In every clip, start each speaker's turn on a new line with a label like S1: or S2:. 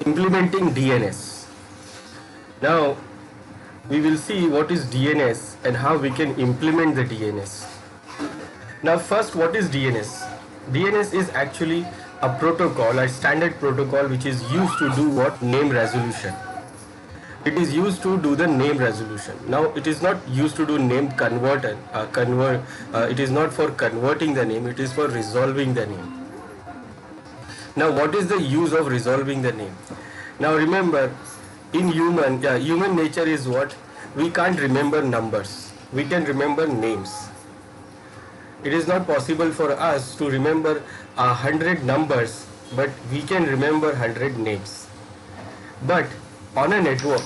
S1: Implementing DNS. Now we will see what is DNS and how we can implement the DNS. Now first, what is DNS? DNS is actually a protocol, a standard protocol which is used to do what? Name resolution. It is used to do the name resolution. Now it is not used to do name it is not for converting the name, it is for resolving the name. Now what is the use of resolving the name? Now remember, in human nature is what? We can't remember numbers, we can remember names. It is not possible for us to remember 100 numbers, but we can remember 100 names. But on a network,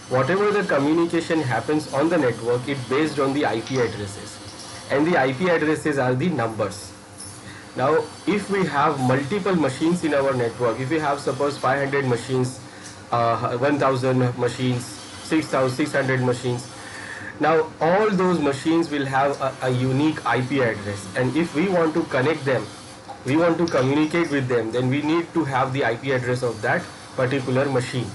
S1: whatever the communication happens on the network, it based on the IP addresses, and the IP addresses are the numbers. Now if we have multiple machines in our network, if we have suppose 500 machines, 1000 machines, 6600 machines, now all those machines will have a unique IP address, and if we want to connect them, we want to communicate with them, then we need to have the IP address of that particular machine.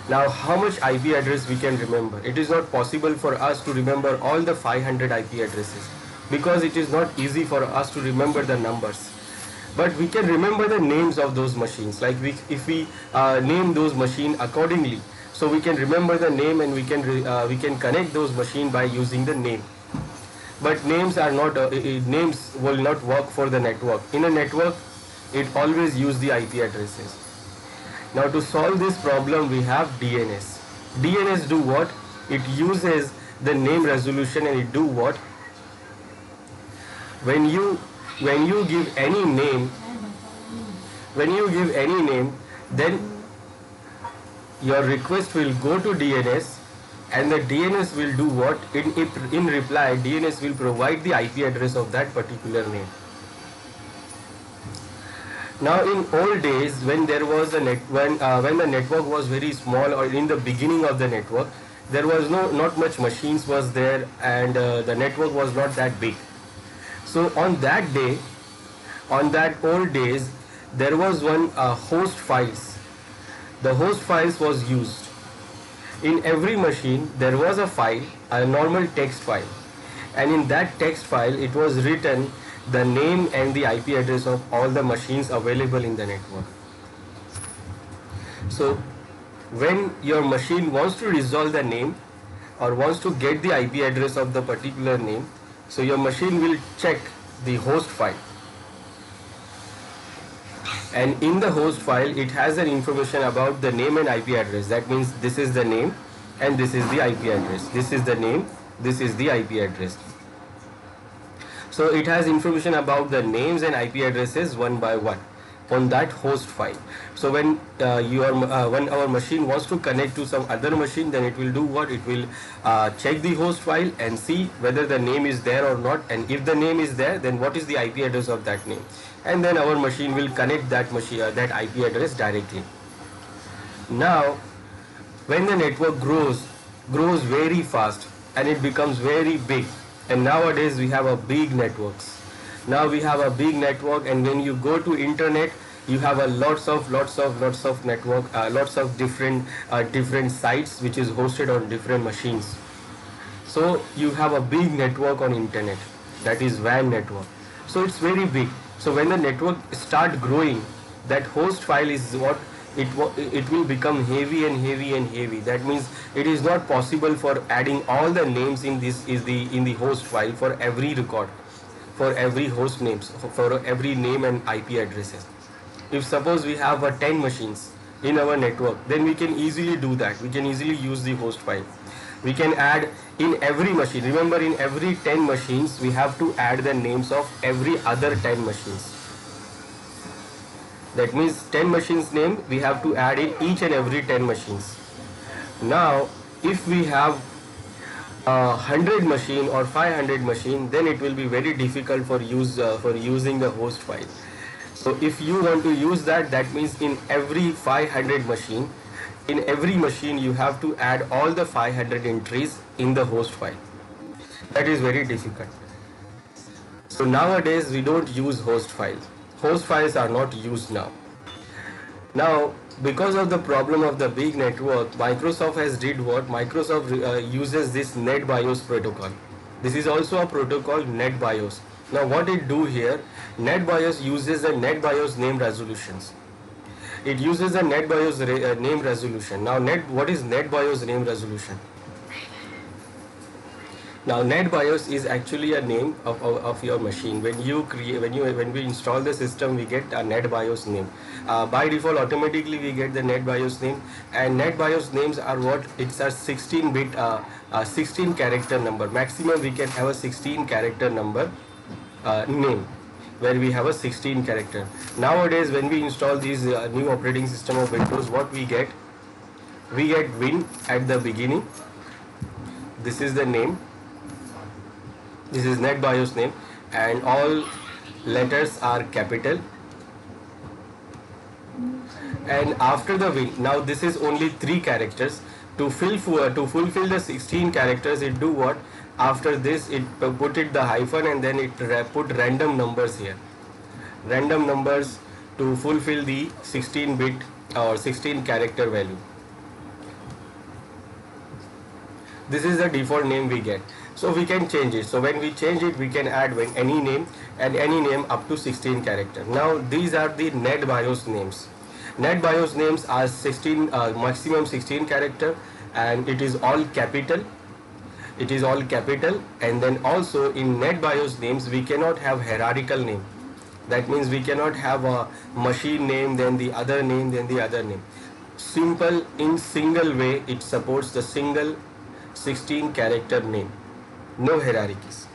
S1: Now how much IP address we can remember? It is not possible for us to remember all the 500 IP addresses, because it is not easy for us to remember the numbers. But we can remember the names of those machines, like if we name those machines accordingly, so we can remember the name, and we can connect those machines by using the name. But names are not names will not work for the network. In a network, it always use the IP addresses. Now to solve this problem, we have DNS. DNS do what? It uses the name resolution, and it do what? When you give any name, then your request will go to DNS, and the DNS will do what? In reply, DNS will provide the IP address of that particular name. Now in old days, when there was when the network was very small, or in the beginning of the network, there was not much machines was there, and the network was not that big. So on that day, on that old days, there was one host files. The host files was used. In every machine there was a file, a normal text file, and in that text file it was written the name and the IP address of all the machines available in the network. So when your machine wants to resolve the name, or wants to get the IP address of the particular name, so your machine will check the host file, and in the host file it has an information about the name and IP address. That means this is the name and this is the IP address. This is the name, this is the IP address. So it has information about the names and IP addresses one by one on that host file. So when when our machine wants to connect to some other machine, then it will do what? It will check the host file and see whether the name is there or not, and if the name is there, then what is the IP address of that name, and then our machine will connect that that IP address directly. Now when the network grows very fast, and it becomes very big, and nowadays we have a big networks. Now we have a big network, and when you go to internet, you have a lots of network, lots of different sites which is hosted on different machines. So you have a big network on internet, that is WAN network. So it's very big. So when the network start growing, that host file is what? It will become heavy and heavy and heavy. That means it is not possible for adding all the names in the host file for every record, for every host names, for every name and IP addresses. If suppose we have 10 machines in our network, then we can easily do that. We can easily use the host file. We can add in every machine. Remember, in every 10 machines, we have to add the names of every other 10 machines. That means 10 machines name we have to add in each and every 10 machines. Now, if we have 100 machine or 500 machine, then it will be very difficult for using the host file. So if you want to use that, that means in every 500 machine, in every machine you have to add all the 500 entries in the host file. That is very difficult. So nowadays we don't use host files. Host files are not used now. Now Because of the problem of the big network, Microsoft has did what? Microsoft uses this NetBIOS protocol. This is also a protocol, NetBIOS. Now what it do here, NetBIOS uses a NetBIOS name resolutions. It uses a NetBIOS name resolution. Now what is NetBIOS name resolution? Now NetBIOS is actually a name of your machine. When we install the system, we get a NetBIOS name. By default, automatically we get the NetBIOS name, and NetBIOS names are what? It's a 16-bit, 16 character number. Maximum we can have a 16 character number name, where we have a 16 character. Nowadays, when we install these new operating system of Windows, what we get? We get Win at the beginning. This is the name. This is NetBIOS name, and all letters are capital. And after the Win, now this is only 3 characters. To fulfill the 16 characters, it do what? After this, it put it the hyphen, and then it put random numbers here. Random numbers to fulfill the 16-bit or 16 character value. This is the default name we get. So we can change it. So when we change it, we can add any name, and any name up to 16 character. Now these are the NetBIOS names. NetBIOS names are 16, maximum 16 character, and it is all capital. It is all capital. And then also in NetBIOS names, we cannot have hierarchical name. That means we cannot have a machine name, then the other name, then the other name. Simple, in single way, it supports the single 16 character name. No hierarchies.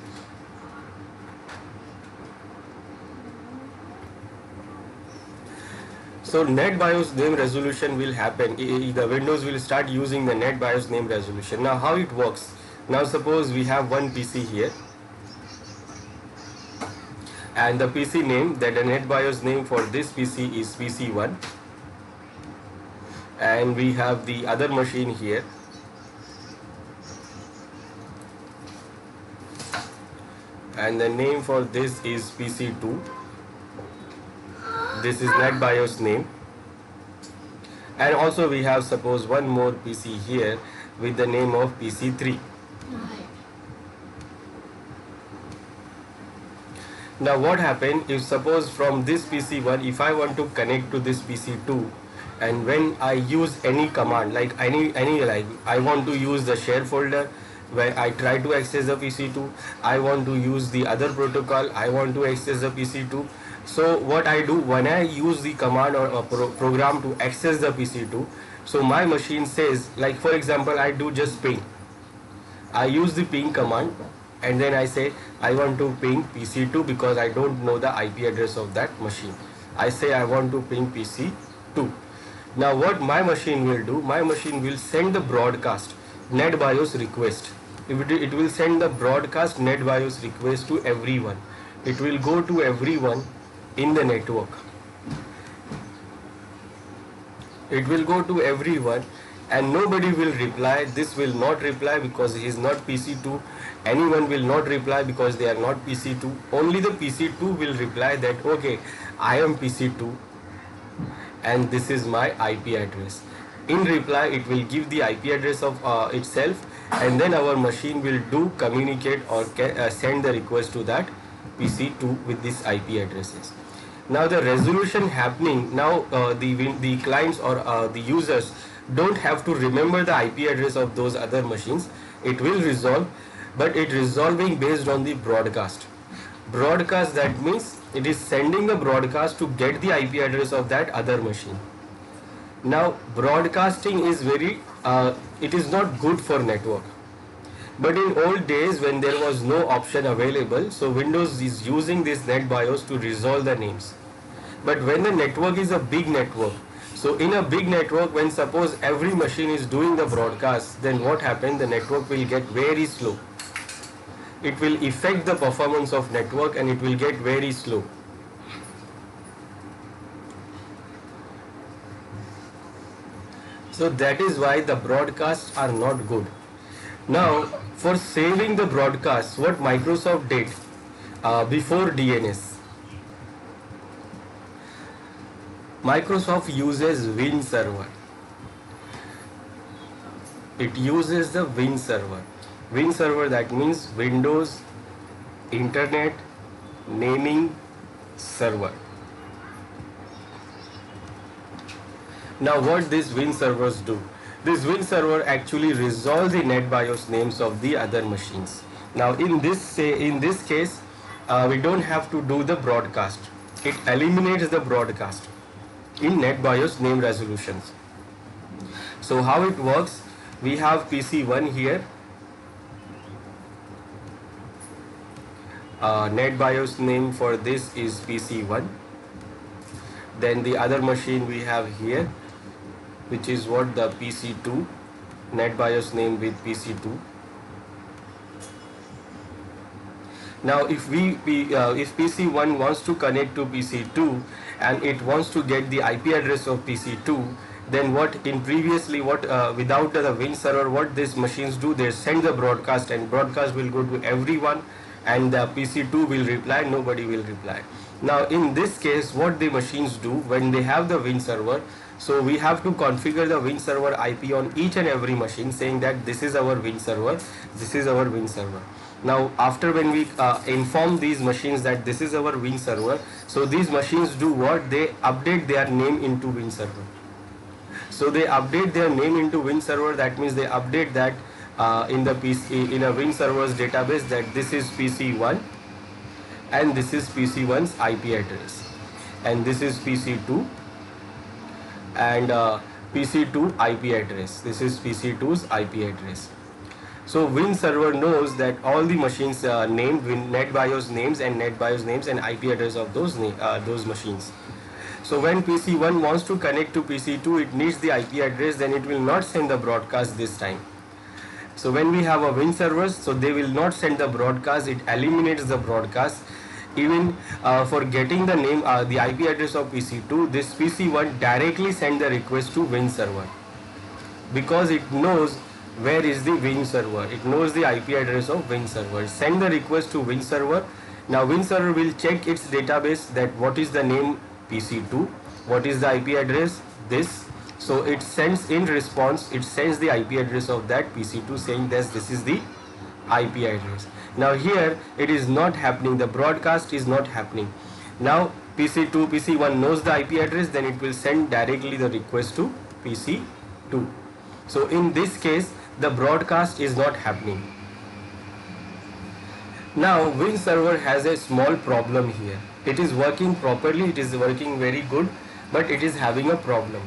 S1: So NetBIOS name resolution will happen. The Windows will start using the NetBIOS name resolution. Now how it works? Now suppose we have one PC here, and the PC name, that the NetBIOS name for this PC is PC1, and we have the other machine here. And the name for this is PC2. This is NetBIOS name. And also we have, suppose, one more PC here with the name of PC3. Now what happened if, suppose, from this PC1, if I want to connect to this PC2, and when I use any command, like like I want to use the share folder, where I try to access the PC2, I want to use the other protocol, I want to access the PC2. So what I do, when I use the command or a program to access the PC2, so my machine says, like for example, I do just ping. I use the ping command, and then I say I want to ping PC2 because I don't know the IP address of that machine. I say I want to ping PC2. Now what my machine will do, my machine will send the broadcast NetBIOS request. It will send the broadcast NetBIOS request to everyone. It will go to everyone in the network. It will go to everyone, and nobody will reply. This will not reply because he is not PC2. Anyone will not reply because they are not PC2. Only the PC2 will reply that, okay, I am PC2 and this is my IP address. In reply, it will give the IP address of itself, and then our machine will do communicate or send the request to that PC2 with these IP addresses. Now the resolution happening, now the clients or the users don't have to remember the IP address of those other machines. It will resolve, but it resolving based on the broadcast. Broadcast, that means it is sending the broadcast to get the IP address of that other machine. Now broadcasting is it is not good for network. But in old days, when there was no option available, so Windows is using this NetBIOS to resolve the names. But when the network is a big network, so in a big network, when suppose every machine is doing the broadcast, then what happens? The network will get very slow. It will affect the performance of network, and it will get very slow. So that is why the broadcasts are not good. Now, for saving the broadcasts, what Microsoft did before DNS, Microsoft uses Win server. It uses the Win server. Win server, that means Windows Internet Naming Server. Now what these Win servers do? This Win server actually resolve the NetBIOS names of the other machines. Now in this case, we don't have to do the broadcast. It eliminates the broadcast in NetBIOS name resolutions. So how it works? We have PC1 here. NetBIOS name for this is PC1. Then the other machine we have here, which is what, the PC2, NetBIOS name with PC2. Now if if PC1 wants to connect to PC2 and it wants to get the IP address of PC2, then what in previously without the Win server, what these machines do, they send the broadcast, and broadcast will go to everyone, and the PC2 will reply, nobody will reply. Now in this case, what the machines do when they have the Win server, so we have to configure the Win server IP on each and every machine, saying that this is our Win server, this is our Win server. Now after when we inform these machines that this is our Win server, so these machines do what? They update their name into Win server. So they update their name into Win server. That means they update that in a Win server's database, that this is PC1 and this is PC1's IP address, and this is PC2 and PC2 IP address. This is PC2's IP address. So Win server knows that all the machines named NetBIOS names and NetBIOS names and IP address of those machines. So when PC1 wants to connect to PC2, it needs the IP address, then it will not send the broadcast this time. So when we have a Win servers, so they will not send the broadcast, it eliminates the broadcast. Even for getting the name, the IP address of PC2, this PC1 directly send the request to Win server, because it knows where is the Win server. It knows the IP address of Win server. Send the request to Win server. Now Win server will check its database that what is the name PC2, what is the IP address, this. So it sends in response, it sends the IP address of that PC2, saying that this is the IP address. Now here it is not happening, the broadcast is not happening. Now PC1 knows the IP address, then it will send directly the request to PC2. So in this case, the broadcast is not happening. Now Win server has a small problem here. It is working properly, it is working very good, but it is having a problem.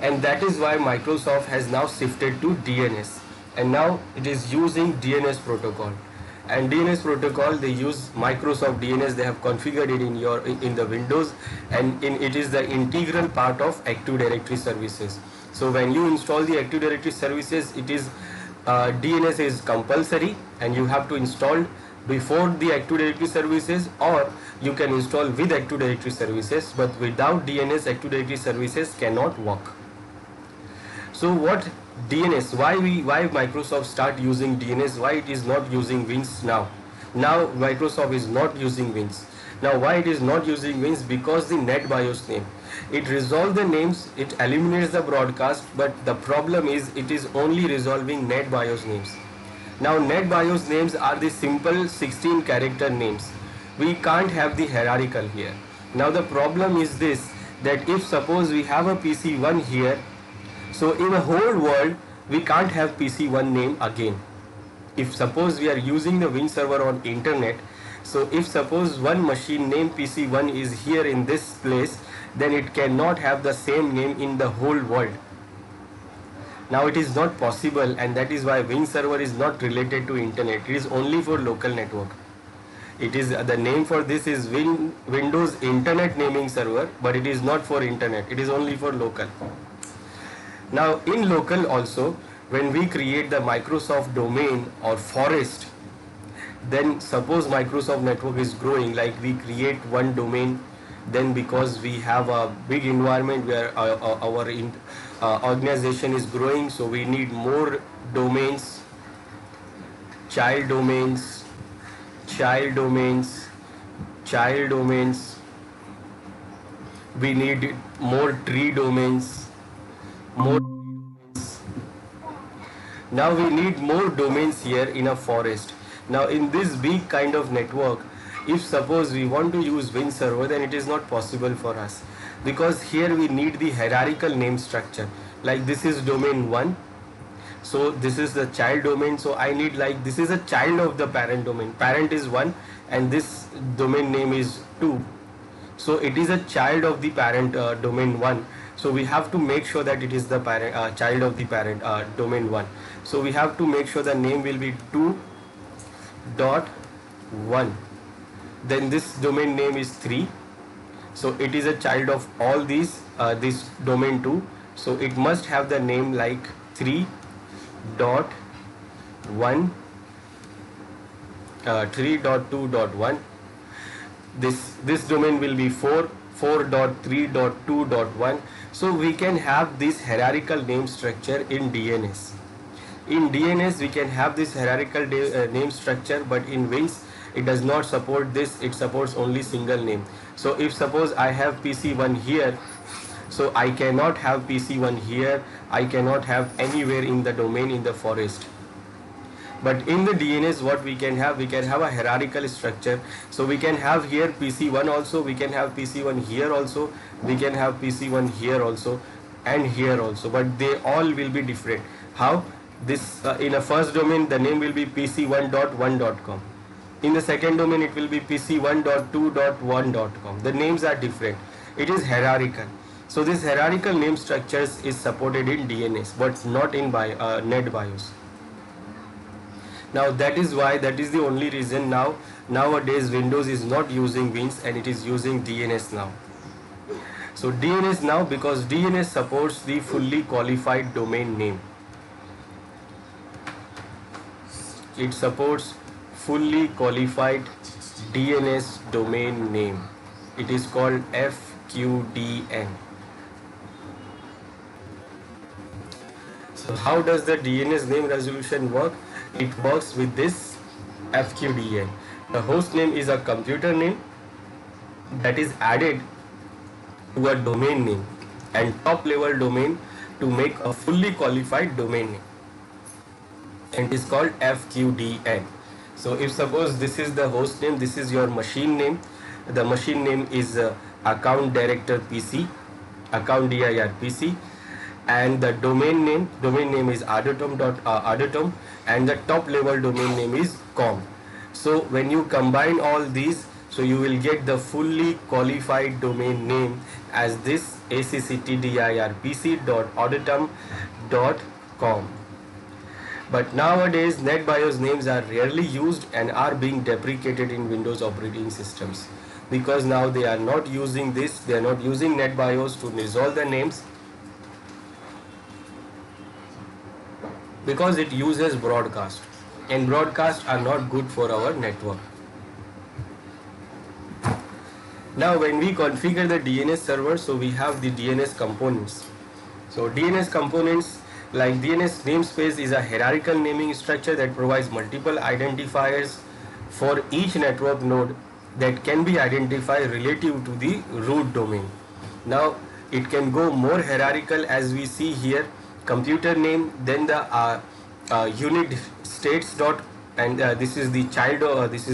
S1: And that is why Microsoft has now shifted to DNS, and now it is using DNS protocol. And DNS protocol, they use Microsoft DNS, they have configured it in the Windows, and it is the integral part of Active Directory services. So when you install the Active Directory services, it is DNS is compulsory, and you have to install before the Active Directory services, or you can install with Active Directory services, but without DNS, Active Directory services cannot work. So what DNS, why Microsoft start using DNS, why it is not using Wins now? Now Microsoft is not using Wins. Now why it is not using Wins? Because the NetBIOS name, it resolves the names, it eliminates the broadcast, but the problem is it is only resolving NetBIOS names. Now NetBIOS names are the simple 16 character names. We can't have the hierarchical here. Now the problem is this, that if suppose we have a PC1 here, so in the whole world we can't have PC1 name again. If suppose we are using the Win server on internet, so if suppose one machine named PC1 is here in this place, then it cannot have the same name in the whole world. Now it is not possible, and that is why Win server is not related to internet. It is only for local network. It is the name for this is Windows Internet Naming Server, but it is not for internet. It is only for local. Now in local also, when we create the Microsoft domain or forest, then suppose Microsoft network is growing, like we create one domain, then because we have a big environment where our organization is growing, so we need more domains, child domains, We need more tree domains, more. Now we need more domains here in a forest. Now in this big kind of network, if suppose we want to use Win server, then it is not possible for us, because here we need the hierarchical name structure. Like this is domain 1, so this is the child domain, so I need, like, this is a child of the parent domain. Parent is 1 and this domain name is 2, so it is a child of the parent domain 1. So we have to make sure that it is the parent child of the parent domain 1. So we have to make sure the name will be 2.1. Then this domain name is 3, so it is a child of all these this domain 2, so it must have the name like 3.1 3.2.1. This domain will be 4.3.2.1. So we can have this hierarchical name structure in DNS. In DNS we can have this hierarchical name structure, but in Wins it does not support this. It supports only single name. So if suppose I have PC1 here, so I cannot have PC1 here, I cannot have anywhere in the domain in the forest. But in the DNS what we can have a hierarchical structure. So we can have here PC1 also, we can have PC1 here also, we can have PC1 here also and here also, but they all will be different. How? This in a first domain the name will be PC1.1.com. In the second domain it will be PC1.2.1.com. The names are different. It is hierarchical. So this hierarchical name structures is supported in DNS but not in NetBIOS. Now that is the only reason nowadays Windows is not using Wins and it is using DNS now. So DNS now, because DNS supports the fully qualified domain name. It supports fully qualified DNS domain name. It is called FQDN. So how does the DNS name resolution work? It works with this FQDN. The host name is a computer name that is added to a domain name and top level domain to make a fully qualified domain name, and it is called FQDN. So if suppose this is the host name, this is your machine name, the machine name is account director PC, account dir PC, and the domain name is adotom, and the top level domain name is com. So when you combine all these, so you will get the fully qualified domain name as this acctdirpc.adotom.com. But nowadays NetBIOS names are rarely used and are being deprecated in Windows operating systems, because now they are not using this, they are not using NetBIOS to resolve the names, because it uses broadcast, and broadcasts are not good for our network. Now when we configure the DNS server, so we have the DNS components. So DNS components, like DNS namespace, is a hierarchical naming structure that provides multiple identifiers for each network node that can be identified relative to the root domain. Now it can go more hierarchical, as we see here: computer name, then the unit states dot, and this is the child, this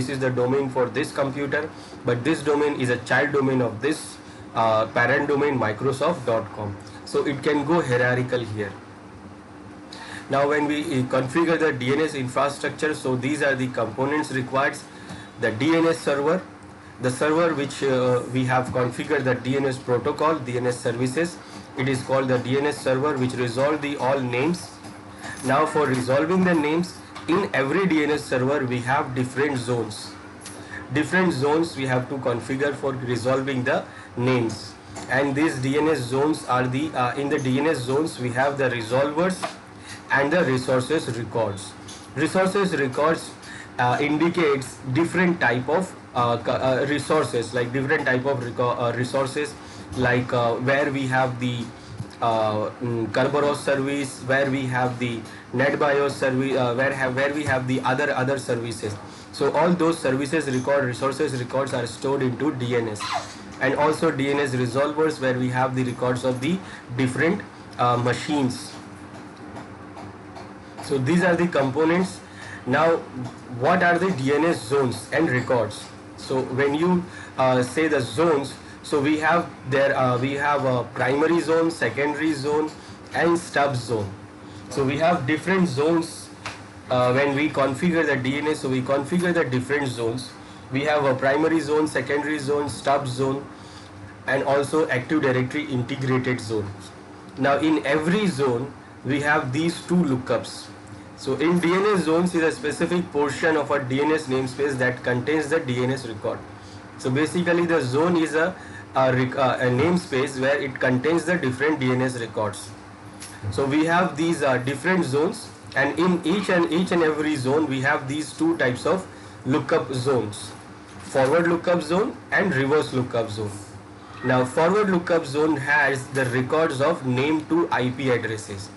S1: is the domain for this computer, but this domain is a child domain of this parent domain Microsoft.com. So it can go hierarchical here. Now when we configure the DNS infrastructure, so these are the components required: the DNS server, the server which we have configured the DNS protocol, DNS services. It is called the DNS server, which resolve the all names. Now for resolving the names, in every DNS server we have different zones. Different zones we have to configure for resolving the names, and these DNS zones are the in the DNS zones we have the resolvers and the resources records. Resources records indicates different type of resources, like different type of resources, like where we have the Kerberos service, where we have the NetBIOS service, where we have the other services. So all those services resources records are stored into DNS. and also DNS resolvers, where we have the records of the different machines. So these are the components. Now, what are the DNS zones and records? So when you say the zones, so we have a primary zone, secondary zone, and stub zone. So we have different zones when we configure the DNS. So we configure the different zones. We have a primary zone, secondary zone, stub zone, and also Active Directory integrated zone. Now in every zone we have these two lookups. So in DNS zones is a specific portion of a DNS namespace that contains the DNS record. So basically the zone is a namespace where it contains the different DNS records. So we have these different zones, and in each and every zone we have these two types of lookup zones: forward lookup zone and reverse lookup zone. Now forward lookup zone has the records of name to IP addresses.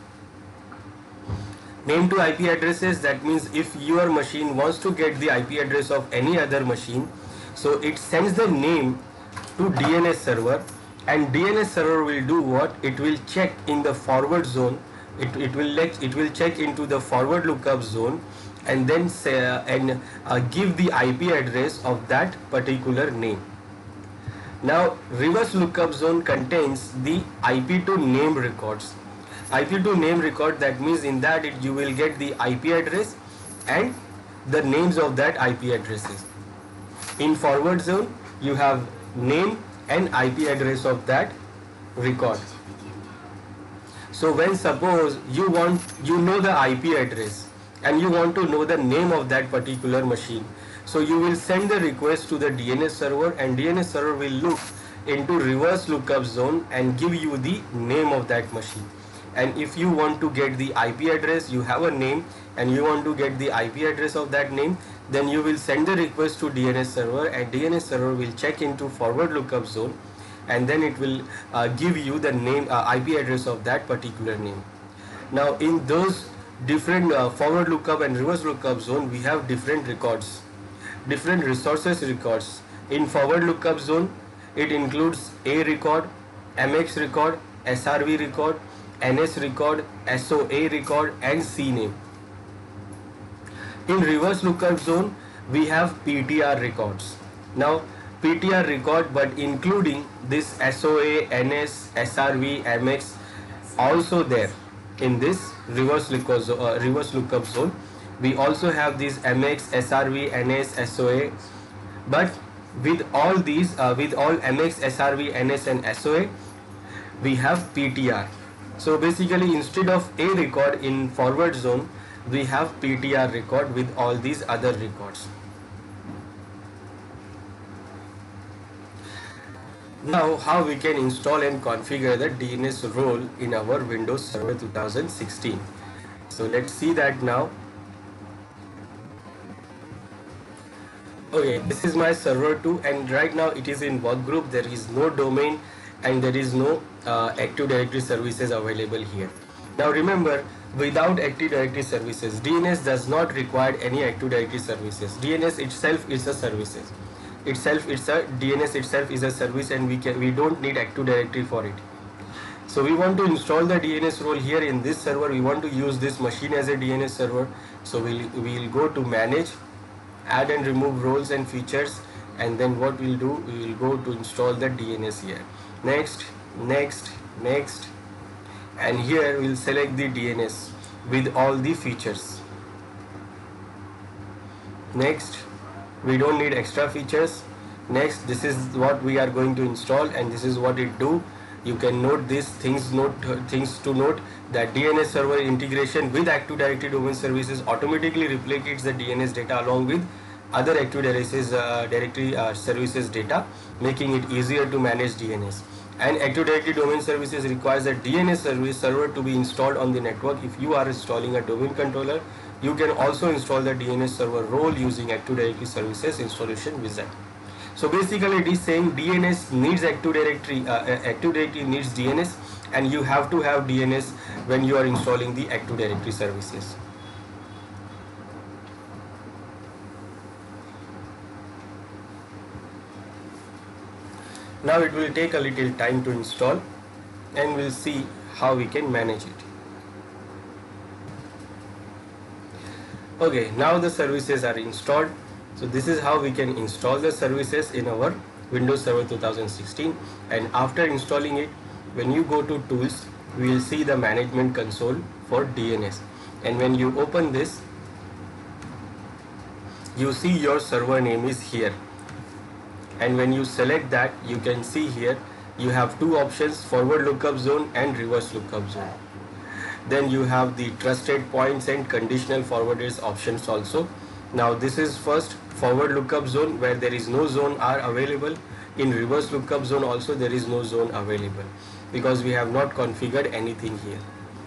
S1: Name to IP addresses, that means if your machine wants to get the IP address of any other machine, so it sends the name to DNS server, and DNS server will do what? It will check in the forward zone. It will check into the forward lookup zone, and then give the IP address of that particular name. Now reverse lookup zone contains the IP to name records. IP to name record, that means in that you will get the IP address and the names of that IP addresses. In forward zone you have name and IP address of that record. So when suppose you know the IP address and you want to know the name of that particular machine, so you will send the request to the DNS server, and DNS server will look into reverse lookup zone and give you the name of that machine. And if you want to get the IP address, you have a name and you want to get the IP address of that name, then you will send the request to DNS server, and DNS server will check into forward lookup zone, and then it will give you the name IP address of that particular name. Now in those different forward lookup and reverse lookup zone, we have different records, different resources records. In forward lookup zone, it includes A record, MX record, SRV record, NS record, SOA record, and CNAME. In reverse lookup zone, we have PTR records. Now PTR record, but including this SOA, NS, SRV, MX also there in this reverse lookup zone. We also have these MX, SRV, NS, SOA, but with all these, with all MX, SRV, NS, and SOA, we have PTR. So basically, instead of A record in forward zone, we have PTR record with all these other records. Now, how we can install and configure the DNS role in our Windows Server 2016. So let's see that now. Okay, this is my server 2, and right now it is in workgroup. There is no domain and there is no Active Directory services available here. Now remember, without Active Directory services, DNS does not require any Active Directory services. DNS itself is a services. DNS itself is a service, and we don't need Active Directory for it. So we want to install the DNS role here in this server. We want to use this machine as a DNS server. So we'll go to manage, add and remove roles and features, and then what we'll do, we will go to install the DNS here. Next, next, next, and here we'll select the DNS with all the features. Next, we don't need extra features. Next, this is what we are going to install, and this is what it do. You can note these things. Things to note: that DNS server integration with Active Directory domain services automatically replicates the DNS data along with other Active Directory services data, making it easier to manage DNS. And Active Directory domain services requires a DNS service server to be installed on the network. If you are installing a domain controller, you can also install the DNS server role using Active Directory services installation wizard. So basically it is saying DNS needs Active Directory, Active Directory needs DNS, and you have to have DNS when you are installing the Active Directory services. Now it will take a little time to install, and we'll see how we can manage it. Okay, now the services are installed. So this is how we can install the services in our Windows Server 2016. And after installing it, when you go to tools, we will see the management console for DNS. And when you open this, you see your server name is here. And when you select that, you can see here you have two options, forward lookup zone and reverse lookup zone. Then you have the trusted points and conditional forwarders options also. Now this is first forward lookup zone, where there is no zone are available. In reverse lookup zone also there is no zone available, because we have not configured anything here.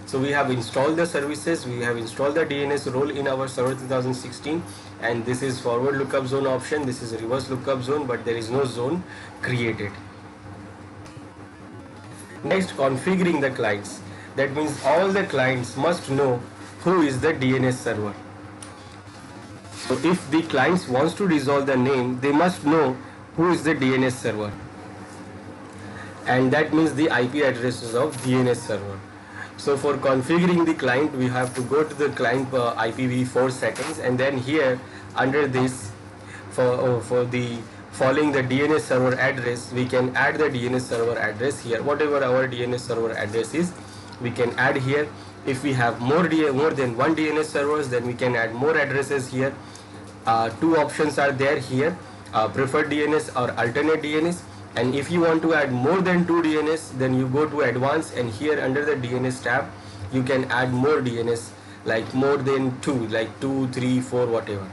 S1: So we have installed the services, we have installed the DNS role in our server 2016, and this is forward lookup zone option, this is reverse lookup zone, but there is no zone created. Next, configuring the clients. That means all the clients must know who is the DNS server. So if the clients wants to resolve the name, they must know who is the DNS server. And that means the IP addresses of DNS server. So for configuring the client, we have to go to the client IPv4 settings, and then here under this, for the following the DNS server address, we can add the DNS server address here. Whatever our DNS server address is, we can add here. If we have more than one DNS servers, then we can add more addresses here. Two options are there here, preferred DNS or alternate DNS. And if you want to add more than two DNS, then you go to advanced, and here under the DNS tab you can add more DNS, like more than two, like 2, 3, 4, whatever.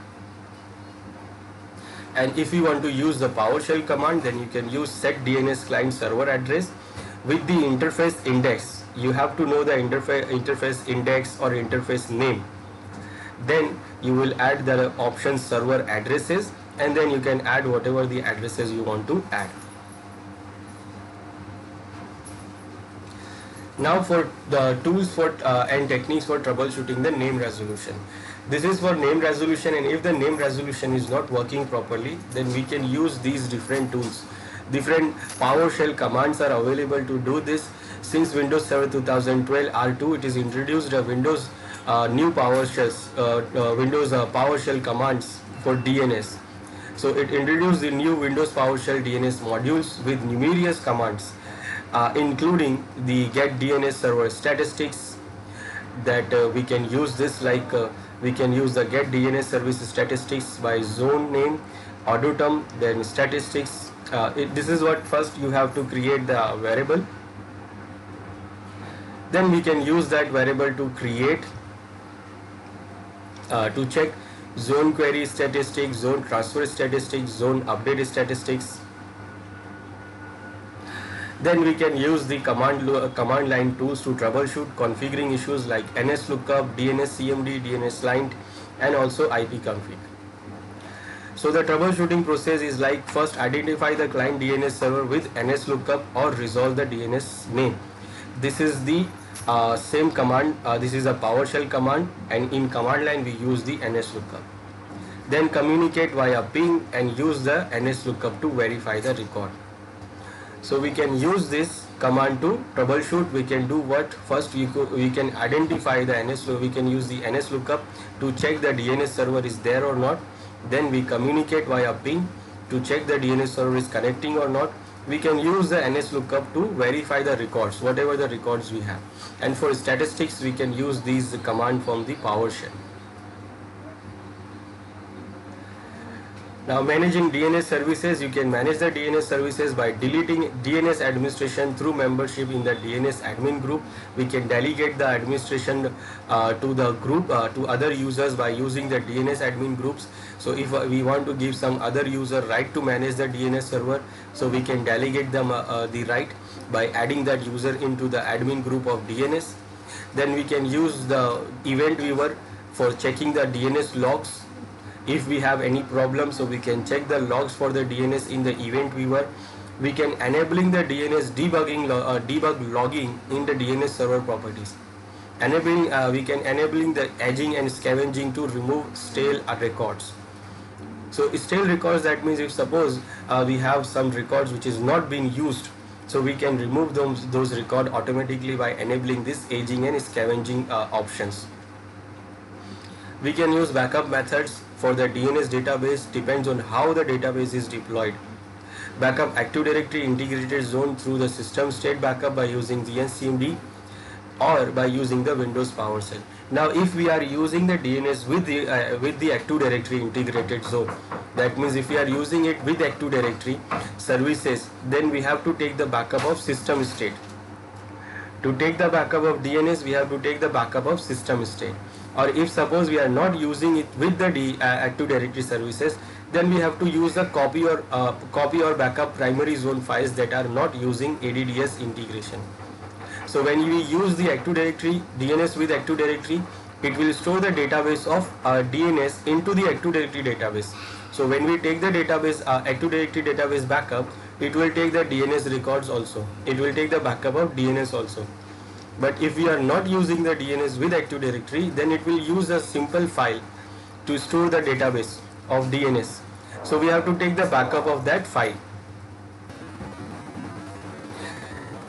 S1: And if you want to use the PowerShell command, then you can use set DNS client server address with the interface index. You have to know the interface index or interface name. Then you will add the option server addresses, and then you can add whatever the addresses you want to add. Now for the tools for and techniques for troubleshooting the name resolution. This is for name resolution, and if the name resolution is not working properly, then we can use these different tools. Different PowerShell commands are available to do this. Since Windows Server 2012 R2, it is introduced a Windows new Windows PowerShell commands for DNS. So it introduced the new Windows PowerShell DNS modules with numerous commands, including the get DNS server statistics, that we can use this, like we can use the get DNS service statistics by zone name, auditum, then statistics. This is what first you have to create the variable. Then we can use that variable to create, to check zone query statistics, zone transfer statistics, zone update statistics. Then we can use the command line tools to troubleshoot configuring issues like NSLOOKUP, DNSCMD, DNS client, and also ipconfig. So the troubleshooting process is like, first identify the client DNS server with NSLOOKUP or resolve the DNS name. This is the same command, this is a PowerShell command, and in command line we use the NSLOOKUP. Then communicate via ping and use the NSLOOKUP to verify the record. So we can use this command to troubleshoot. We can do what? First we can identify the NSLOOKUP, we can use the NSLOOKUP to check the DNS server is there or not. Then we communicate via ping to check the DNS server is connecting or not. We can use the NSLOOKUP to verify the records, whatever the records we have. And for statistics, we can use these command from the PowerShell. Now managing DNS services, you can manage the DNS services by deleting DNS administration through membership in the DNS admin group. We can delegate the administration to the group, to other users by using the DNS admin groups. So if we want to give some other user right to manage the DNS server, so we can delegate them the right by adding that user into the admin group of DNS. Then we can use the event viewer for checking the DNS logs. If we have any problem, so we can check the logs for the DNS in the event viewer. We can enabling the DNS debug logging in the DNS server properties. We can enabling the edging and scavenging to remove stale records. So stale records, that means if suppose we have some records which is not being used, so we can remove those record automatically by enabling this aging and scavenging options. We can use backup methods for the DNS database, depends on how the database is deployed. Backup Active Directory integrated zone through the system state backup by using GNCMD or by using the Windows PowerShell. Now if we are using the DNS with the Active Directory integrated zone, that means if we are using it with Active Directory services, then we have to take the backup of system state. To take the backup of DNS, we have to take the backup of system state. Or if suppose we are not using it with the Active Directory services, then we have to use a copy or backup primary zone files that are not using ADDS integration. So when we use the Active Directory DNS with Active Directory, it will store the database of DNS into the Active Directory database. So when we take the database Active Directory database backup, it will take the DNS records also. It will take the backup of DNS also. But if we are not using the DNS with Active Directory, then it will use a simple file to store the database of DNS. So we have to take the backup of that file.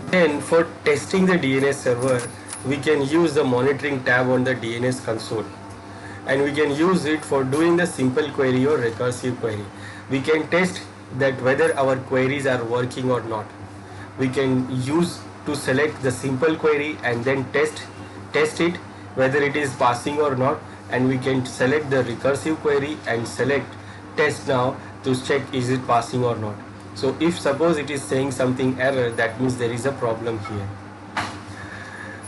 S1: Then for testing the DNS server, we can use the monitoring tab on the DNS console, and we can use it for doing the simple query or recursive query. We can test that whether our queries are working or not. We can use to select the simple query and then test it whether it is passing or not, and we can select the recursive query and select test now to check is it passing or not. So if suppose it is saying something error, that means there is a problem here.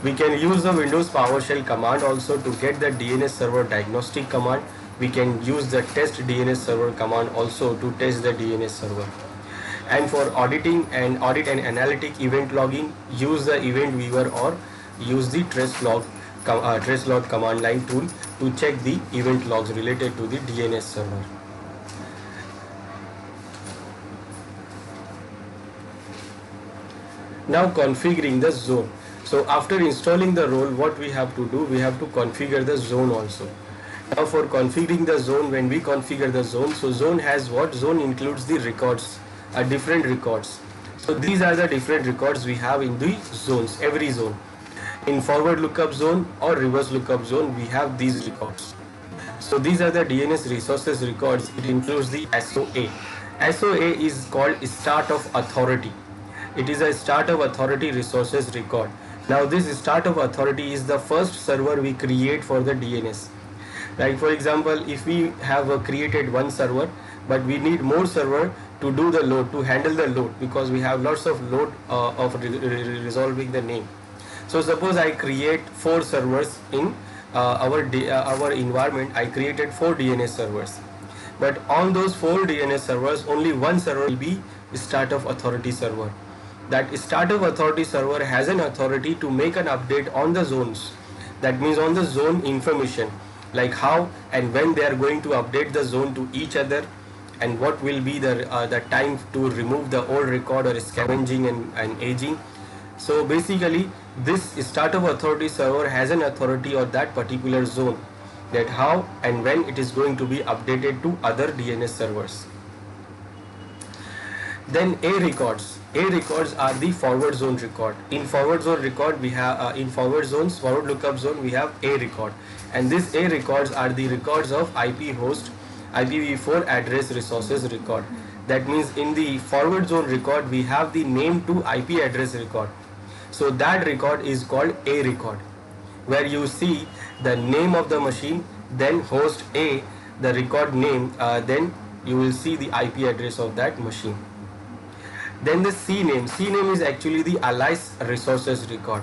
S1: We can use the Windows PowerShell command also to get the DNS server diagnostic command. We can use the test DNS server command also to test the DNS server. And for auditing and analytic event logging, use the event viewer or use the tracelog command line tool to check the event logs related to the DNS server. Now configuring the zone. So after installing the role, what we have to do, we have to configure the zone also. Now for configuring the zone, when we configure the zone, so zone has what? Zone includes the records, different records. So these are the different records we have in the zones, every zone. In forward lookup zone or reverse lookup zone, we have these records. So these are the DNS resources records. It includes the SOA. SOA is called start of authority. It is a start of authority resources record. Now this start of authority is the first server we create for the DNS. Like for example, if we have created one server, but we need more server to do the load, to handle the load, because we have lots of load of resolving the name. So suppose I create 4 servers in our environment. I created 4 DNS servers, but on those 4 DNS servers, only one server will be start of authority server. That start of authority server has an authority to make an update on the zones. That means on the zone information, like how and when they are going to update the zone to each other, and what will be the time to remove the old record or scavenging and aging. So basically this start of authority server has an authority on that particular zone, that how and when it is going to be updated to other DNS servers. Then A records. A records are the forward zone record. In forward zone record, we have in forward zones, forward lookup zone, we have A record, and these A records are the records of IP host, IPv4 address resources record. That means in the forward zone record, we have the name to IP address record. So that record is called A record, where you see the name of the machine, then host A, the record name, then you will see the IP address of that machine. Then the C name. C name is actually the alias resources record.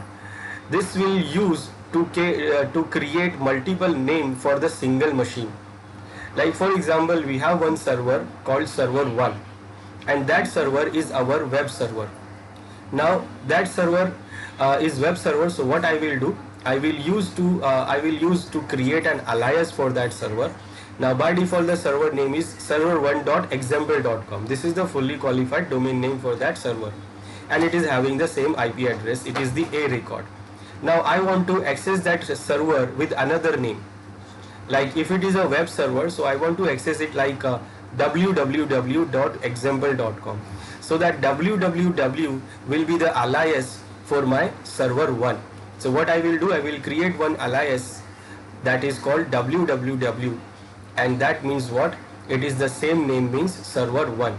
S1: This will use to create multiple name for the single machine. Like for example, we have one server called server 1, and that server is our web server. Now that server is web server. So what I will do, I will use to create an alias for that server. Now by default the server name is server1.example.com. This is the fully qualified domain name for that server, and it is having the same IP address. It is the A record. Now I want to access that server with another name. Like if it is a web server, so I want to access it like www.example.com. So that www will be the alias for my server 1. So what I will do, I will create one alias that is called www, and that means what? It is the same name, means server 1.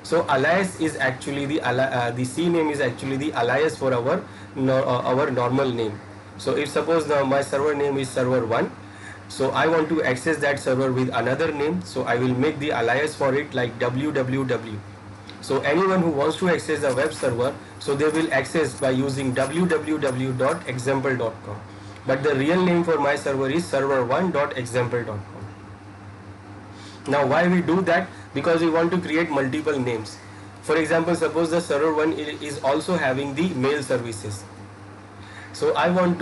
S1: So alias is actually the C name is actually the alias for our our normal name. So if suppose now my server name is server 1, so I want to access that server with another name, so I will make the alias for it like www. So anyone who wants to access the web server, so they will access by using www.example.com. But the real name for my server is server1.example.com. Now why we do that? Because we want to create multiple names. For example, suppose the server 1 is also having the mail services. So I want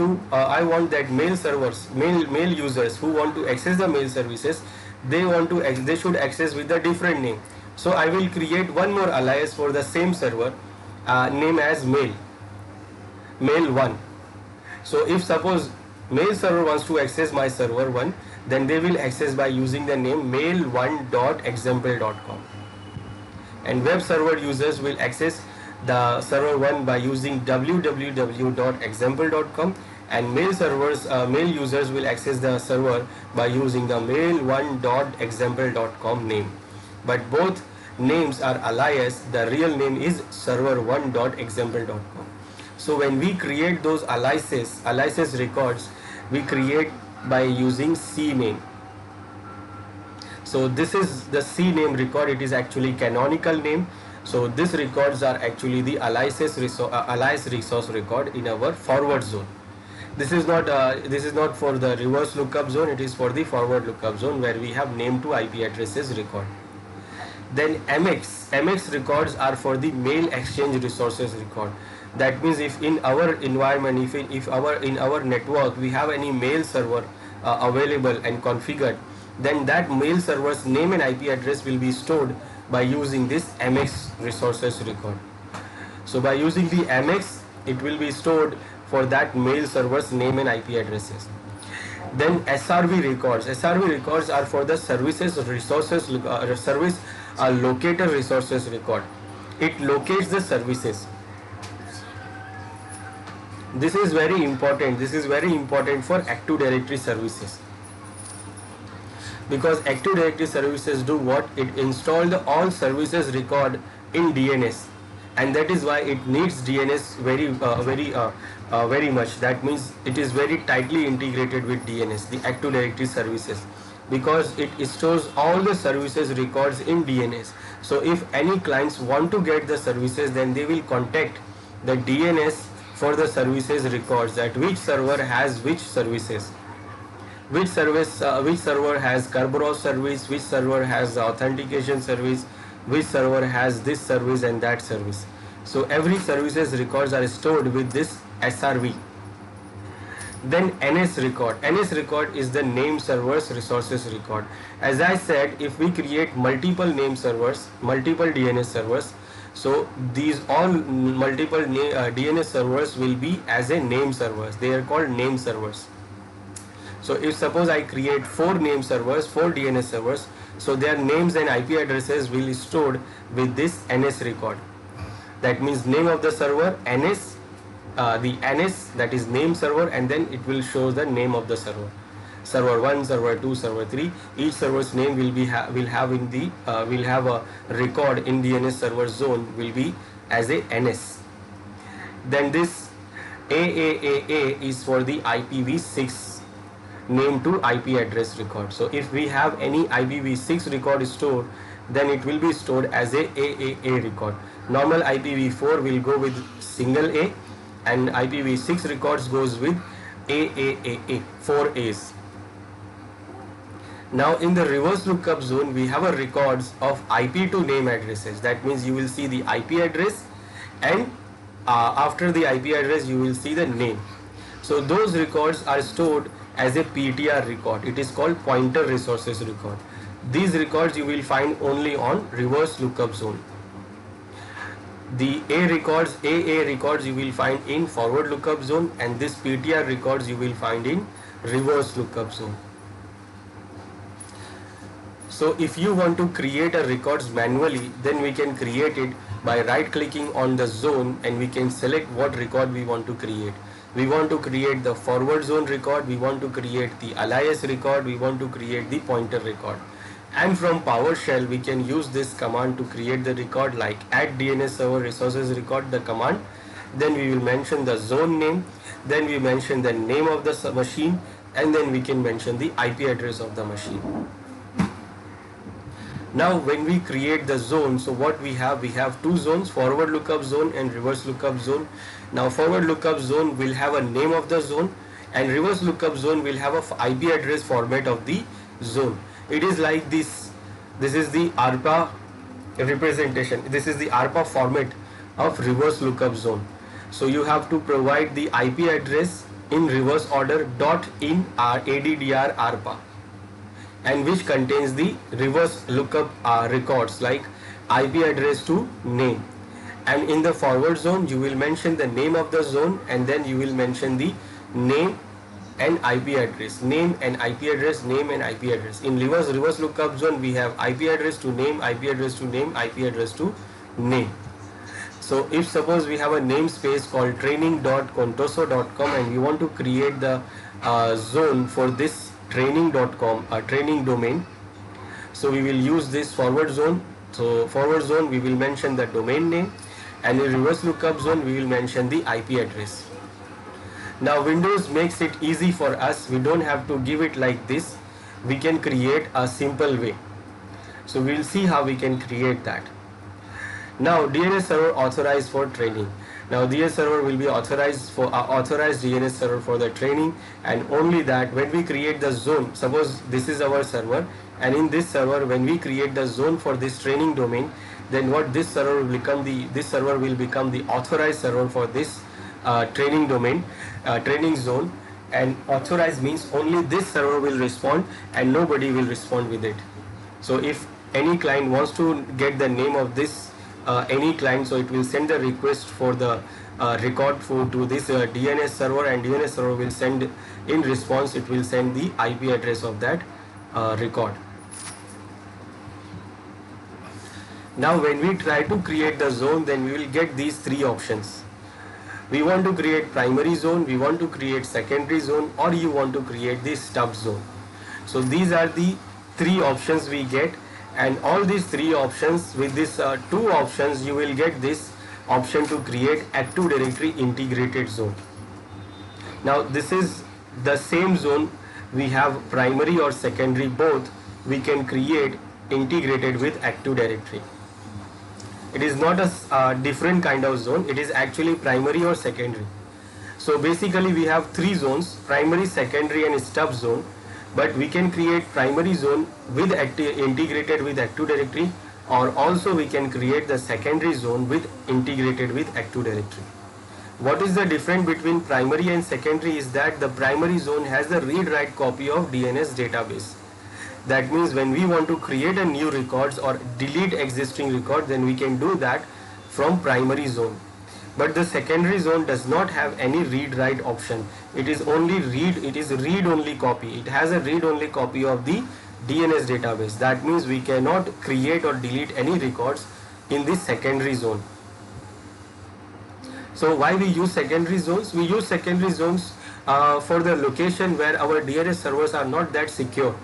S1: that mail servers, mail users who want to access the mail services, they should access with a different name. So I will create one more alias for the same server, name as mail 1. So if suppose mail server wants to access my server 1, then they will access by using the name mail1.example.com, and web server users will access the server 1 by using www.example.com, and mail users will access the server by using the mail1.example.com name. But both names are alias. The real name is server1.example.com. So when we create those aliases records, we create by using C name. So this is the C name record. It is actually canonical name. So these records are actually the alias resource record in our forward zone. This is not for the reverse lookup zone. It is for the forward lookup zone, where we have name to IP addresses record. Then MX records are for the mail exchange resources record. That means if in our environment, if in our network we have any mail server available and configured, then that mail server's name and IP address will be stored by using this MX resources record. So by using the MX, it will be stored for that mail server's name and IP addresses. Then SRV records. SRV records are for the services resources service locator resources record. It locates the services. This is very important. This is very important for Active Directory services, because Active Directory services do what? It install the all services record in DNS, and that is why it needs DNS very much. That means it is very tightly integrated with DNS, the Active Directory services, because it stores all the services records in DNS. So if any clients want to get the services, then they will contact the DNS for the services records, that which server has which services, which server has Kerberos service, which server has authentication service, which server has this service and that service. So every services records are stored with this SRV. Then NS record. NS record is the name servers resources record. As I said, if we create multiple name servers, multiple DNS servers, so these all multiple DNS servers will be as a name servers. They are called name servers. So if suppose I create 4 name servers, 4 DNS servers, so their names and IP addresses will be stored with this NS record. That means name of the server, NS, the NS, that is name server, and then it will show the name of the server. Server 1, server 2, server 3. Each server's name will have a record in DNS server zone will be as a NS. Then this AAAA is for the IPv6 name to IP address record. So if we have any IPv6 record stored, then it will be stored as a AAA record. Normal IPv4 will go with single A, and IPv6 records goes with AAAA, 4 A's. Now in the reverse lookup zone, we have a records of IP to name addresses. That means you will see the IP address, and after the IP address you will see the name. So those records are stored as a PTR record. It is called pointer resources record. These records you will find only on reverse lookup zone. The AA records you will find in forward lookup zone, and this PTR records you will find in reverse lookup zone. So if you want to create a records manually, then we can create it by right clicking on the zone, and we can select what record we want to create. We want to create the forward zone record, we want to create the alias record, we want to create the pointer record. And from PowerShell we can use this command to create the record, like add DNS server resources record, the command. Then we will mention the zone name, then we mention the name of the machine, and then we can mention the IP address of the machine. Now when we create the zone, so what we have two zones, forward lookup zone and reverse lookup zone. Now forward lookup zone will have a name of the zone, and reverse lookup zone will have a IP address format of the zone. It is like this. This is the ARPA representation. This is the ARPA format of reverse lookup zone. So you have to provide the IP address in reverse order dot in ADDR ARPA, and which contains the reverse lookup records like IP address to name. And in the forward zone you will mention the name of the zone, and then you will mention the name and IP address, name and IP address, name and IP address. In reverse lookup zone we have IP address to name, IP address to name, IP address to name. So if suppose we have a namespace called training.contoso.com and we want to create the zone for this training.com training domain, so we will use this forward zone. So forward zone we will mention the domain name, and in reverse lookup zone we will mention the IP address. Now Windows makes it easy for us. We don't have to give it like this. We can create a simple way. So we will see how we can create that. Now DNS server authorized for training. Now DNS server will be authorized for authorized DNS server for the training, and only that when we create the zone, suppose this is our server, and in this server when we create the zone for this training domain, then what this server will become, this server will become the authorized server for this training domain, training zone. And authorized means only this server will respond and nobody will respond with it. So if any client wants to get the name of this any client, so it will send the request for the record to this DNS server, and DNS server will send, in response it will send the IP address of that record. Now when we try to create the zone, then we will get these three options. We want to create primary zone, we want to create secondary zone, or you want to create the stub zone. So these are the three options we get, and all these three options, with these two options you will get this option to create Active Directory integrated zone. Now this is the same zone, we have primary or secondary both, we can create integrated with Active Directory. It is not a different kind of zone, it is actually primary or secondary. So basically we have three zones, primary, secondary and stub zone, but we can create primary zone with integrated with Active Directory, or also we can create the secondary zone with integrated with Active Directory. What is the difference between primary and secondary is that the primary zone has a read-write copy of DNS database. That means when we want to create a new records or delete existing record, then we can do that from primary zone. But the secondary zone does not have any read-write option. It is only read, it is read-only copy. It has a read-only copy of the DNS database. That means we cannot create or delete any records in the secondary zone. So why we use secondary zones? We use secondary zones for the location where our DNS servers are not that secure.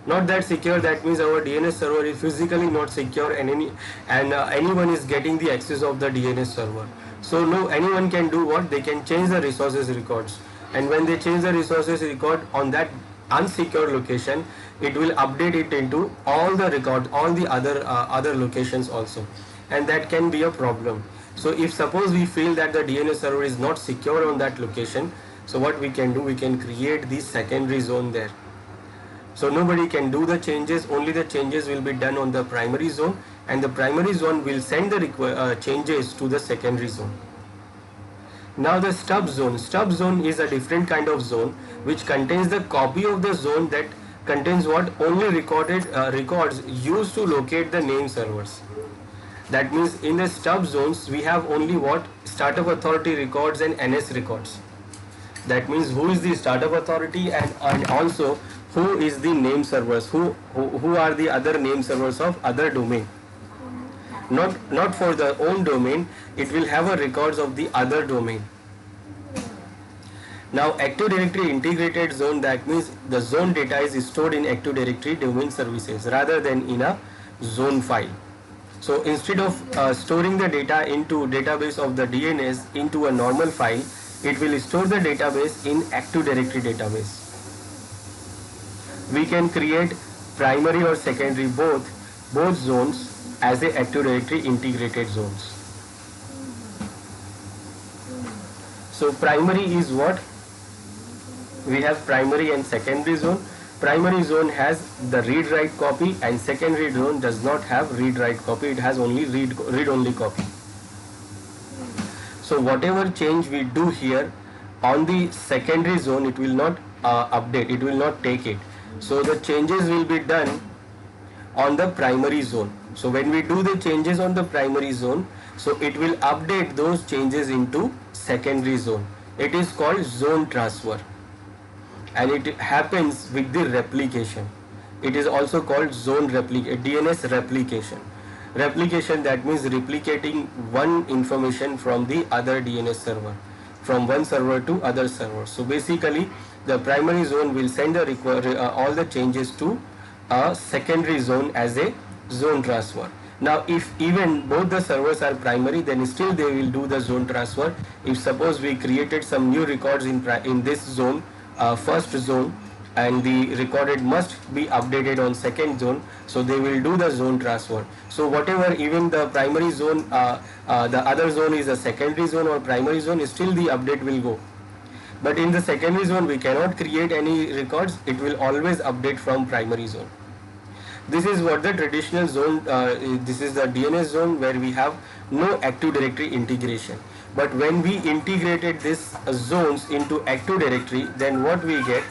S1: Not that secure, that means our DNS server is physically not secure, and anyone is getting the access of the DNS server. So no, anyone can do what? They can change the resources records, and when they change the resources record on that unsecure location, it will update it into all the records, all the other locations also, and that can be a problem. So if suppose we feel that the DNS server is not secure on that location, so what we can do? We can create the secondary zone there. So nobody can do the changes, only the changes will be done on the primary zone, and the primary zone will send the changes to the secondary zone. Now the stub zone. Stub zone is a different kind of zone which contains the copy of the zone that contains what? Only recorded records used to locate the name servers. That means in the stub zones we have only what? Startup authority records and NS records. That means who is the startup authority and also who is the name servers, who are the other name servers of other domain. Not for the own domain, it will have a records of the other domain. Now Active Directory integrated zone, that means the zone data is stored in Active Directory domain services rather than in a zone file. So instead of storing the data into database of the DNS into a normal file, it will store the database in Active Directory database. We can create primary or secondary both zones as a Active Directory integrated zones. So primary is what? We have primary and secondary zone. Primary zone has the read-write copy, and secondary zone does not have read-write copy. It has only read-only copy. So whatever change we do here on the secondary zone, it will not update. It will not take it. So the changes will be done on the primary zone. So when we do the changes on the primary zone, so it will update those changes into secondary zone. It is called zone transfer, and it happens with the replication. It is also called DNS replication. Replication, that means replicating one information from the other DNS server, from one server to other server. So basically the primary zone will send all the changes to a secondary zone as a zone transfer. Now if even both the servers are primary, then still they will do the zone transfer. If suppose we created some new records in this zone, first zone, and the recorded must be updated on second zone, so they will do the zone transfer. So whatever, even the primary zone, the other zone is a secondary zone or primary zone, still the update will go. But in the secondary zone we cannot create any records. It will always update from primary zone. This is what the traditional zone, this is the DNS zone where we have no Active Directory integration. But when we integrated these zones into Active Directory, then what we get?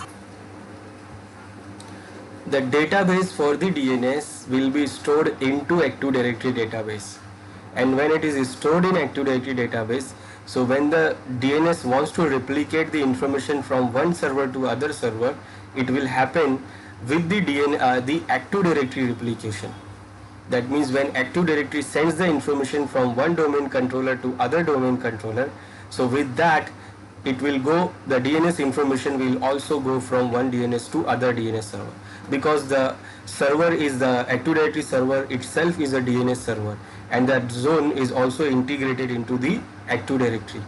S1: The database for the DNS will be stored into Active Directory database. And when it is stored in Active Directory database, so when the DNS wants to replicate the information from one server to other server, it will happen with the Active Directory replication. That means when Active Directory sends the information from one domain controller to other domain controller, so with that it will go, the DNS information will also go from one DNS to other DNS server, because the server is the Active Directory server itself is a DNS server, and that zone is also integrated into the Active Directory.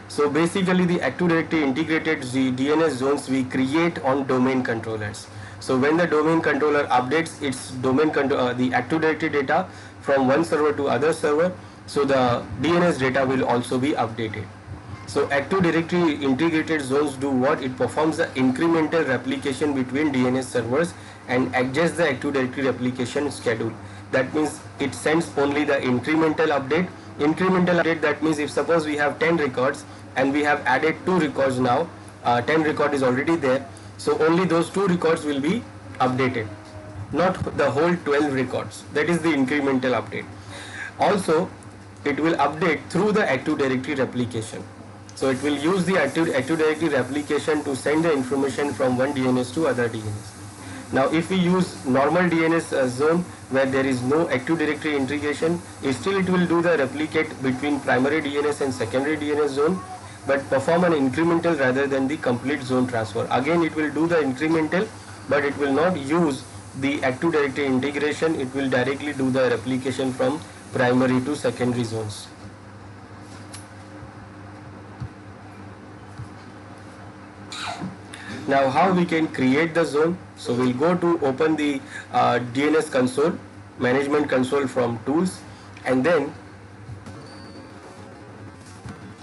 S1: So basically the Active Directory integrated the DNS zones we create on domain controllers. So when the domain controller updates its the Active Directory data from one server to other server, so the DNS data will also be updated. So Active Directory integrated zones do what? It performs the incremental replication between DNS servers and adjusts the Active Directory replication schedule. That means it sends only the incremental update. Incremental update, that means if suppose we have 10 records and we have added 2 records now, 10 record is already there, so only those 2 records will be updated, not the whole 12 records. That is the incremental update. Also it will update through the Active Directory replication. So it will use the Active Directory replication to send the information from one DNS to other DNS. Now if we use normal DNS zone where there is no Active Directory integration, still it will do the replicate between primary DNS and secondary DNS zone, but perform an incremental rather than the complete zone transfer. Again it will do the incremental, but it will not use the Active Directory integration. It will directly do the replication from primary to secondary zones. Now how we can create the zone? So we'll go to open the DNS console, management console from tools, and then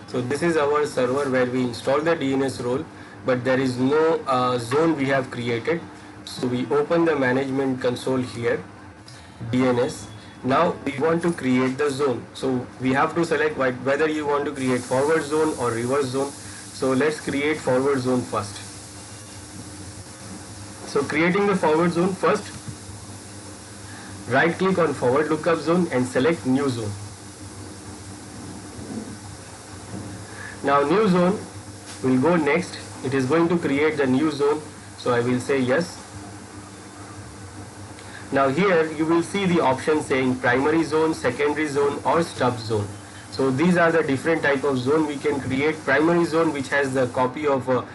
S1: so this is our server where we install the DNS role, but there is no zone we have created. So we open the management console here, DNS. Now we want to create the zone. So we have to select whether you want to create forward zone or reverse zone. So let's create forward zone first. So creating the forward zone, first right click on forward lookup zone and select new zone. Now new zone will go next. It is going to create the new zone. So I will say yes. Now here you will see the option saying primary zone, secondary zone or stub zone. So these are the different type of zone we can create. Primary zone, which has the copy of a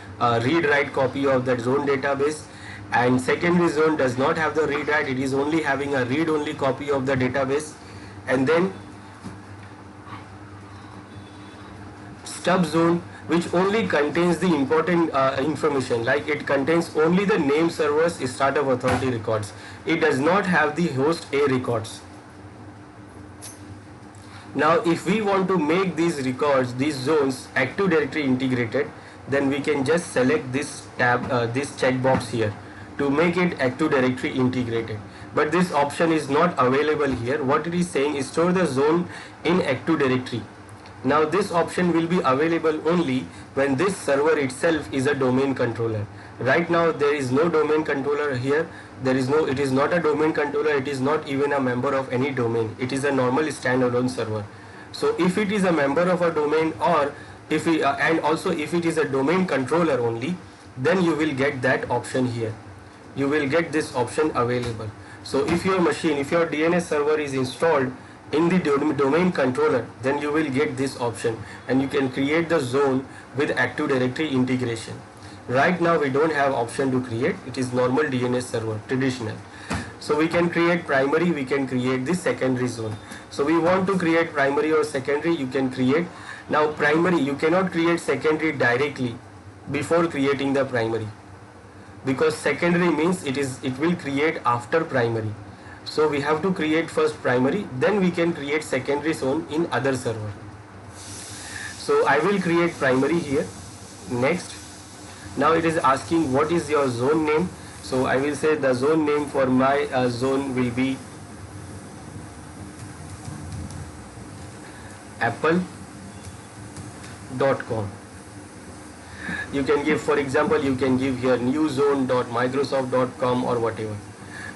S1: read-write copy of that zone database, and secondary zone does not have the read-write, it is only having a read-only copy of the database. And then stub zone, which only contains the important information, like it contains only the name servers, startup authority records. It does not have the host A records. Now if we want to make these records, these zones, Active Directory integrated, then we can just select this tab, this checkbox here to make it Active Directory integrated. But this option is not available here. What it is saying is store the zone in Active Directory. Now this option will be available only when this server itself is a domain controller. Right now there is no domain controller here. It is not a domain controller, it is not even a member of any domain. It is a normal standalone server. So if it is a member of a domain, or if we, and also if it is a domain controller only, then you will get that option here. You will get this option available. So if your machine, if your DNS server is installed in the domain controller, then you will get this option and you can create the zone with Active Directory integration. Right now we don't have option to create, it is normal DNS server, traditional. So we can create primary, we can create the secondary zone. So we want to create primary or secondary, you can create. Now primary, you cannot create secondary directly before creating the primary, because secondary means it will create after primary. So we have to create first primary, then we can create secondary zone in other server. So I will create primary here. Next, now it is asking what is your zone name. So I will say the zone name for my zone will be apple.com. You can give, for example, you can give here newzone.microsoft.com or whatever.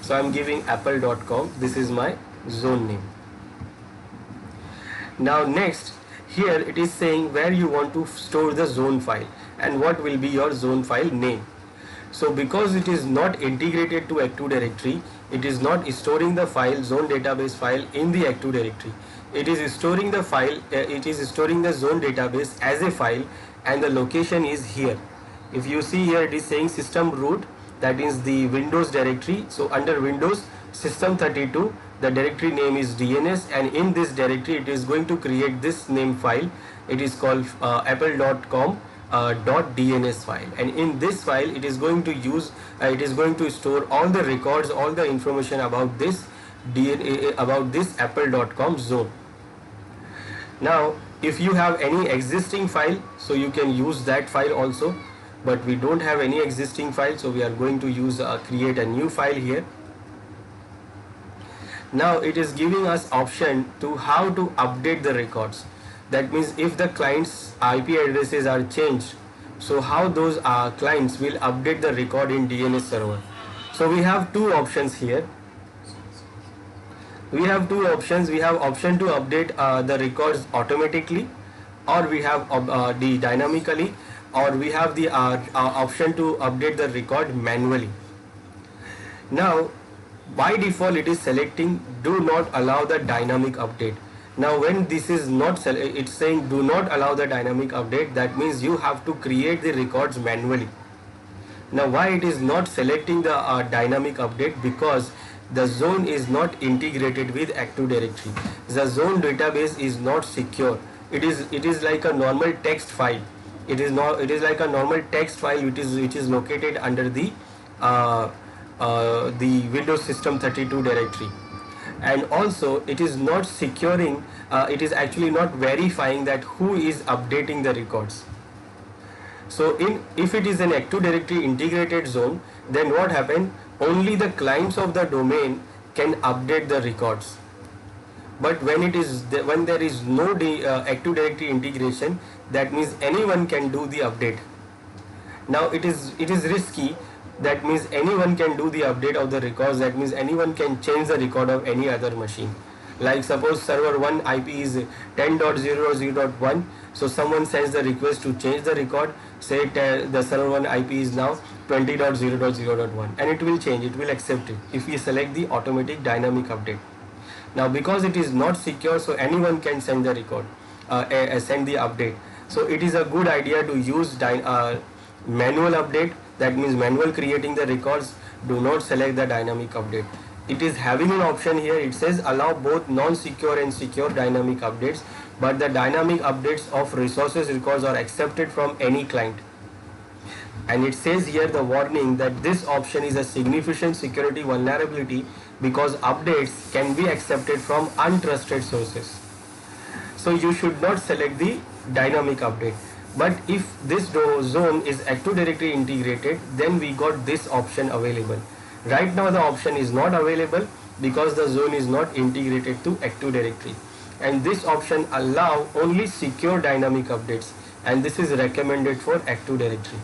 S1: So I am giving apple.com. This is my zone name. Now next, here it is saying where you want to store the zone file and what will be your zone file name. So because it is not integrated to Active Directory, it is not storing the file, zone database file in the Active Directory. It is storing the file, it is storing the zone database as a file, and the location is here. If you see here, it is saying system root, that is the Windows directory. So under Windows system32, the directory name is DNS, and in this directory it is going to create this name file. It is called apple.com .dns file, and in this file it is going to use it is going to store all the records, all the information about this apple.com zone. Now if you have any existing file, so you can use that file also, but we don't have any existing file, so we are going to use create a new file here. Now it is giving us option to how to update the records. That means if the client's IP addresses are changed, so how those clients will update the record in DNS server. So we have two options here. We have two options. We have option to update the records automatically, or we have the dynamically, or we have the option to update the record manually. Now by default it is selecting do not allow the dynamic update. Now when this is not, it's saying do not allow the dynamic update, that means you have to create the records manually. Now why it is not selecting the dynamic update? Because the zone is not integrated with Active Directory. The zone database is not secure. It is like a normal text file. It is like a normal text file which is located under the Windows System 32 directory. And also it is not securing, it is actually not verifying that who is updating the records. So if it is an Active Directory integrated zone, then what happened? Only the clients of the domain can update the records. But when there is no Active Directory integration, that means anyone can do the update. Now it is risky. That means anyone can do the update of the records. That means anyone can change the record of any other machine. Like suppose server 1 IP is 10.0.0.1, So someone sends the request to change the record, say the server 1 IP is now 20.0.0.1, and it will change, it will accept it if we select the automatic dynamic update. Now because it is not secure, so anyone can send the record, send the update. So it is a good idea to use manual update, that means manual creating the records. Do not select the dynamic update. It is having an option here, it says allow both non-secure and secure dynamic updates, but the dynamic updates of resources records are accepted from any client. And it says here the warning that this option is a significant security vulnerability because updates can be accepted from untrusted sources. So you should not select the dynamic update. But if this zone is Active Directory integrated, then we got this option available. Right now the option is not available because the zone is not integrated to Active Directory. And this option allow only secure dynamic updates, and this is recommended for Active Directory.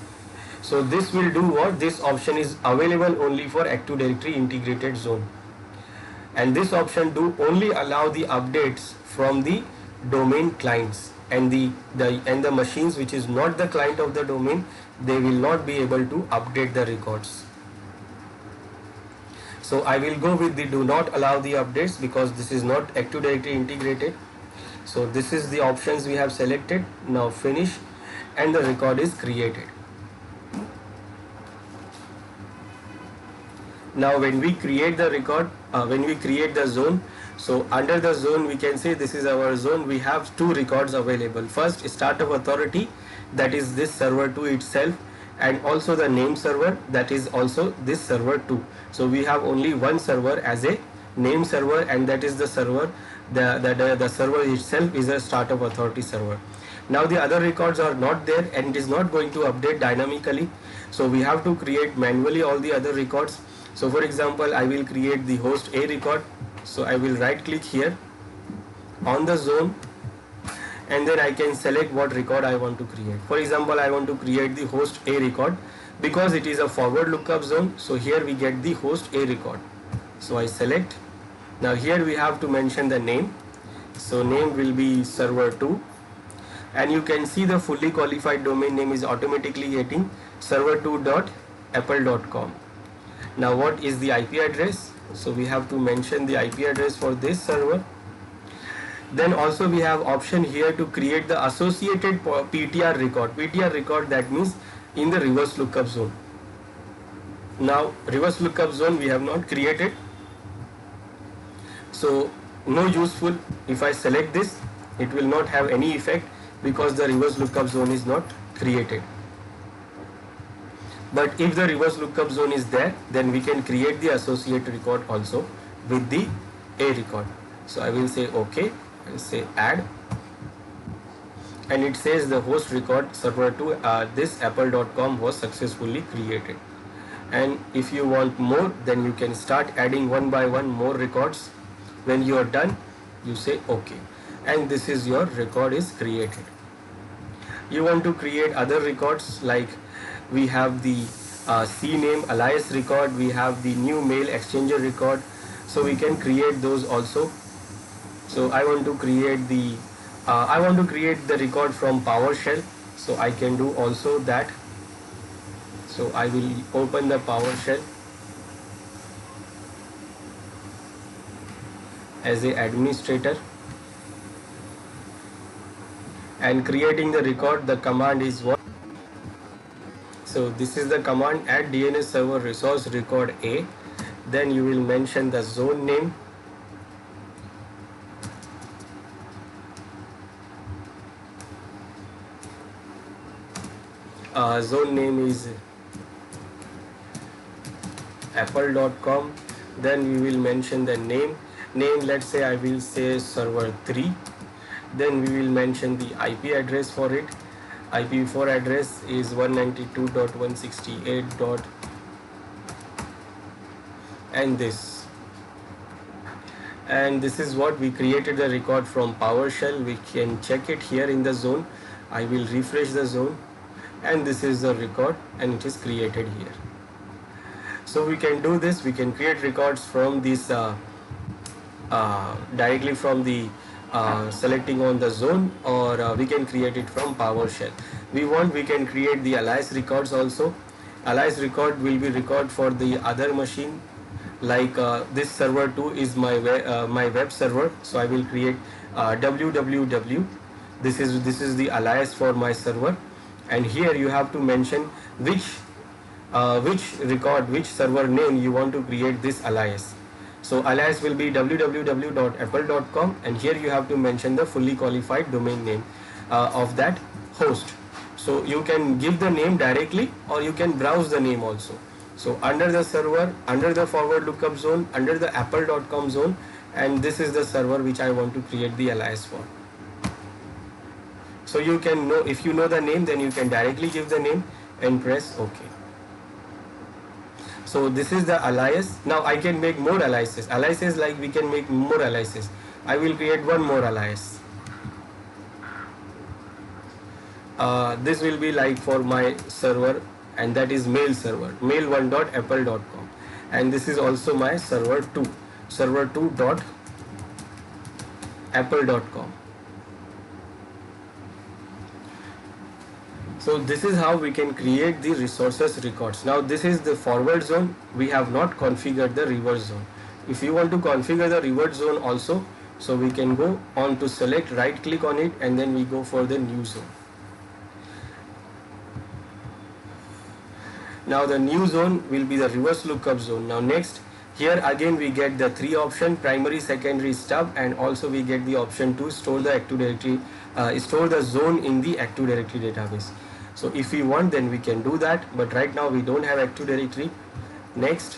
S1: So this will do what? This option is available only for Active Directory integrated zone. And this option do only allow the updates from the domain clients, and the machines which is not the client of the domain, they will not be able to update the records. So I will go with the do not allow the updates because this is not Active Directory integrated. So this is the options we have selected. Now finish, and the record is created. Now when we create the record, when we create the zone, so under the zone we can say this is our zone. We have two records available. First, startup authority, that is this server 2 itself, and also the name server, that is also this server 2. So we have only one server as a name server, and that is the server, the server itself is a startup authority server. Now the other records are not there, and it is not going to update dynamically, so we have to create manually all the other records. So for example, I will create the host A record. So I will right click here on the zone, and then I can select what record I want to create. For example, I want to create the host A record because it is a forward lookup zone. So here we get the host A record. So I select. Now here we have to mention the name. So name will be server 2, and you can see the fully qualified domain name is automatically getting server2.apple.com. Now what is the IP address? So we have to mention the IP address for this server. Then also we have option here to create the associated PTR record. PTR record, that means in the reverse lookup zone. Now reverse lookup zone we have not created, so no useful. If I select this, it will not have any effect because the reverse lookup zone is not created. But if the reverse lookup zone is there, then we can create the associate record also with the A record. So I will say OK and say add, and it says the host record server 2 this apple.com was successfully created. And if you want more, then you can start adding one by one more records. When you are done, you say OK, and this is your record is created. You want to create other records, like we have the CNAME alias record, we have the new mail exchanger record, so we can create those also. So I want to create the record from PowerShell, so I can do also that. So I will open the PowerShell as a administrator, and creating the record, the command is what? So this is the command, add DNS server resource record A. Then you will mention the zone name, zone name is apple.com. Then we will mention the name, let's say I will say server 3. Then we will mention the IP address for it. IPv4 address is 192.168. and this. And this is what we created the record from PowerShell. We can check it here in the zone. I will refresh the zone, and this is the record, and it is created here. So we can do this. We can create records from this directly from the selecting on the zone, or we can create it from PowerShell. We can create the alias records also. Alias record will be record for the other machine, like this server 2 is my web server, so I will create www. This is the alias for my server, and here you have to mention which record, which server name you want to create this alias. So alias will be www.apple.com, and here you have to mention the fully qualified domain name of that host. So you can give the name directly, or you can browse the name also. So under the server, under the forward lookup zone, under the apple.com zone, and this is the server which I want to create the alias for. So you can know, if you know the name, then you can directly give the name and press OK. So this is the alias. Now I can make more aliases. Aliases, like we can make more aliases. I will create one more alias. This will be like for my server, and that is mail server, mail1.apple.com, and this is also my server 2, server2.apple.com. So this is how we can create the resources records. Now this is the forward zone. We have not configured the reverse zone. If you want to configure the reverse zone also, so we can go on to select, right click on it, and then we go for the new zone. Now the new zone will be the reverse lookup zone. Now next, here again we get the three option: primary, secondary, stub, and also we get the option to store the Active Directory, store the zone in the Active Directory database. So if we want, then we can do that, but right now we don't have Active Directory. Next,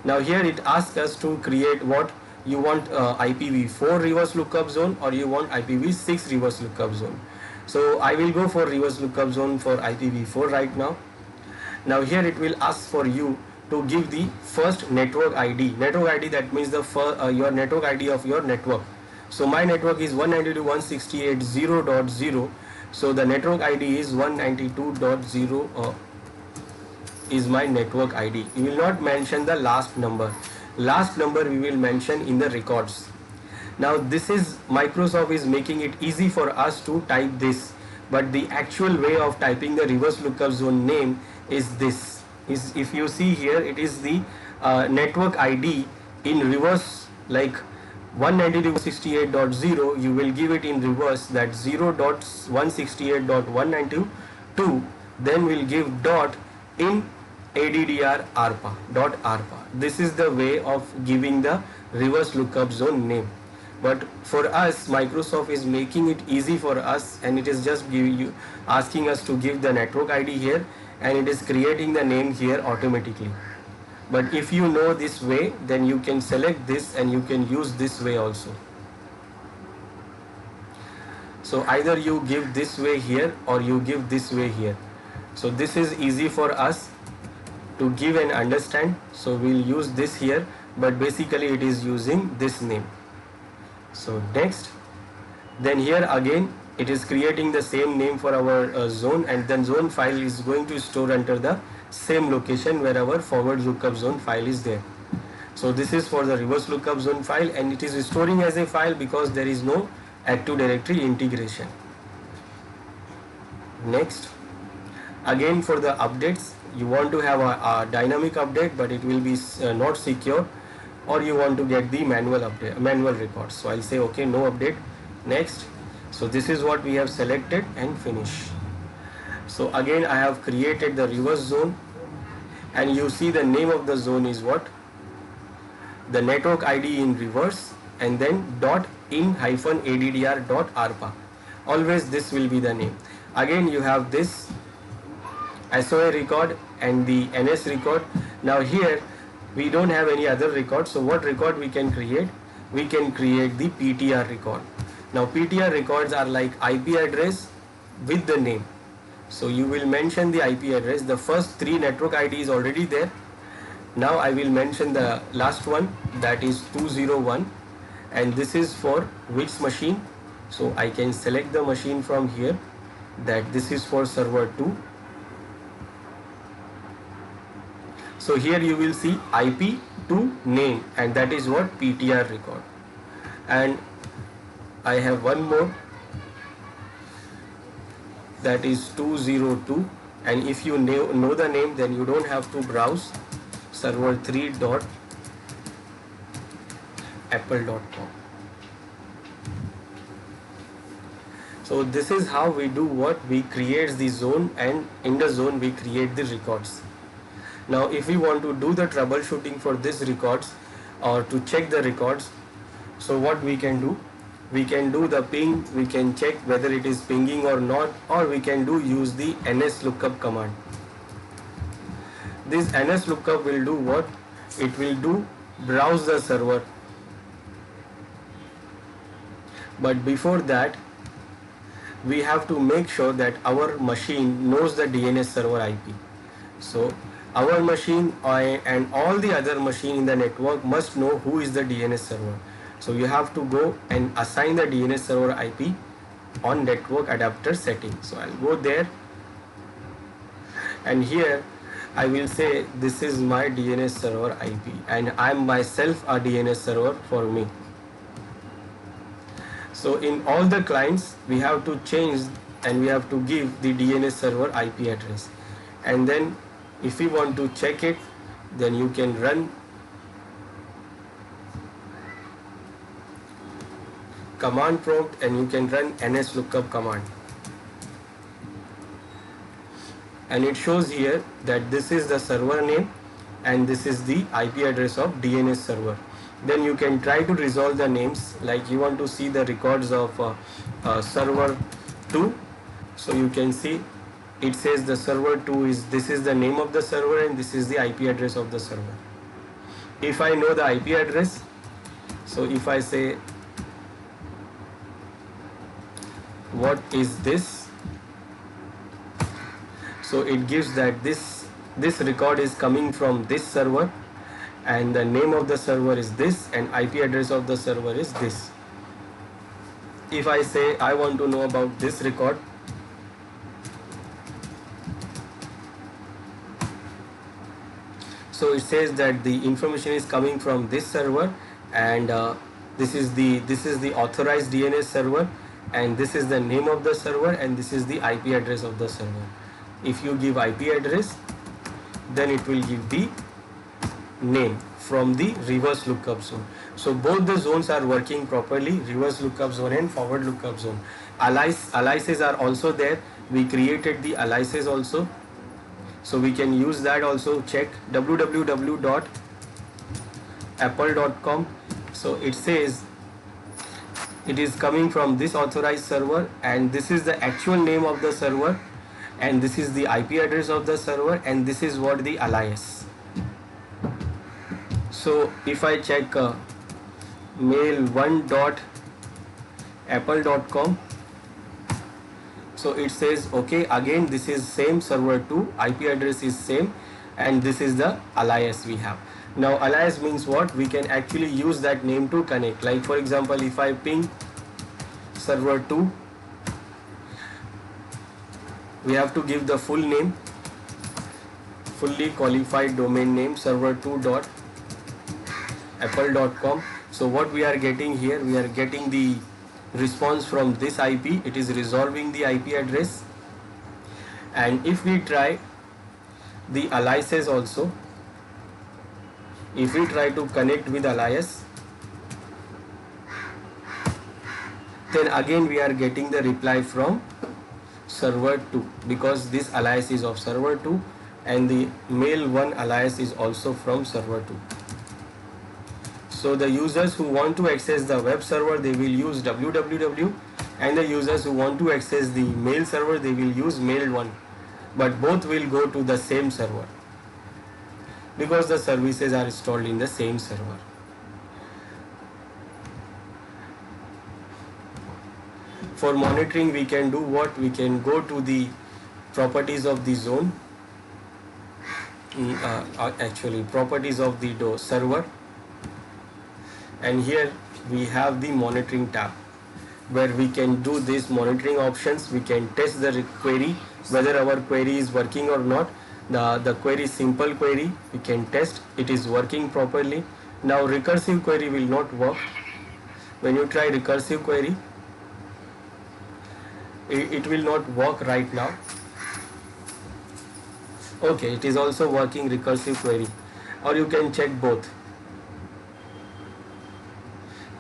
S1: now here it asks us to create what you want, IPv4 reverse lookup zone, or you want IPv6 reverse lookup zone. So I will go for reverse lookup zone for IPv4 right now. Now here it will ask for you to give the first network ID. Network ID, that means the your network ID of your network. So my network is 192.168.0.0. So the network ID is 192.0 is my network ID. You will not mention the last number. Last number we will mention in the records. Now this is, Microsoft is making it easy for us to type this, but the actual way of typing the reverse lookup zone name is this. If you see here, it is the network ID in reverse, like 192.168.0, you will give it in reverse, that 0.168.192, then we'll give dot in ADDR ARPA. This is the way of giving the reverse lookup zone name. But for us, Microsoft is making it easy for us, and it is just asking us to give the network ID here, and it is creating the name here automatically. But if you know this way, then you can select this and you can use this way also. So either you give this way here, or you give this way here. So this is easy for us to give and understand. So we'll use this here, but basically it is using this name. So next, then here again it is creating the same name for our zone, and then zone file is going to store under the same location where our forward lookup zone file is there. So this is for the reverse lookup zone file, and it is storing as a file because there is no Active Directory integration. Next, again for the updates, you want to have a dynamic update, but it will be not secure, or you want to get the manual update, manual records. So I'll say okay, no update. Next. So this is what we have selected, and finish. So again I have created the reverse zone, and you see the name of the zone is what? The network ID in reverse, and then dot in -ADDR.ARPA. Always this will be the name. Again you have this SOA record and the NS record. Now here we don't have any other record, so what record we can create? We can create the PTR record. Now PTR records are like IP address with the name. So you will mention the IP address. The first three network ID is already there. Now I will mention the last one, that is 201, and this is for which machine. So I can select the machine from here, that this is for server 2. So here you will see IP to name, and that is what PTR record. And I have one more, that is 202, and if you know the name, then you don't have to browse server3.apple.com. So this is how we do what we create the zone, and in the zone we create the records. Now if we want to do the troubleshooting for these records or to check the records, so what we can do? We can do the ping, we can check whether it is pinging or not, or we can use the nslookup command. This nslookup will do what? It will do browse the server. But before that, we have to make sure that our machine knows the DNS server IP. So our machine and all the other machine in the network must know who is the DNS server. So you have to go and assign the DNS server IP on network adapter settings. So I'll go there, and here I will say this is my DNS server IP, and I'm myself a DNS server for me. So in all the clients we have to change, and we have to give the DNS server IP address, and then if you want to check it, then you can run command prompt and you can run nslookup command, and it shows here that this is the server name and this is the IP address of DNS server. Then you can try to resolve the names, like you want to see the records of server 2. So you can see it says the server 2 is, this is the name of the server and this is the IP address of the server. If I know the IP address, so if I say what is this, so it gives that this record is coming from this server, and the name of the server is this, and IP address of the server is this. If I say I want to know about this record, so it says that the information is coming from this server, and this is the authorized DNS server, and this is the name of the server, and this is the IP address of the server. If you give IP address, then it will give the name from the reverse lookup zone. So both the zones are working properly, reverse lookup zone and forward lookup zone. Aliases are also there. We created the aliases also, so we can use that also. Check www.apple.com. so it says it is coming from this authorized server, and this is the actual name of the server, and this is the IP address of the server, and this is what the alias. So if I check mail1.apple.com, so it says okay, again this is same server 2, IP address is same, and this is the alias we have. Now alias means what? We can actually use that name to connect. Like for example, if I ping server 2, we have to give the full name, fully qualified domain name, server2.apple.com. So what we are getting here, we are getting the response from this IP. It is resolving the IP address, and if we try the aliases also, if we try to connect with alias, then again we are getting the reply from server 2, because this alias is of server 2 and the mail1 alias is also from server 2. So the users who want to access the web server, they will use www, and the users who want to access the mail server, they will use mail1, but both will go to the same server because the services are installed in the same server. For monitoring, we can do what? We can go to the properties of the zone, actually properties of the server, and here we have the monitoring tab where we can do these monitoring options. We can test the query, whether our query is working or not. The query, simple query, we can test it is working properly. Now recursive query will not work. When you try recursive query, it will not work right now. Okay, it is also working recursive query, or you can check both.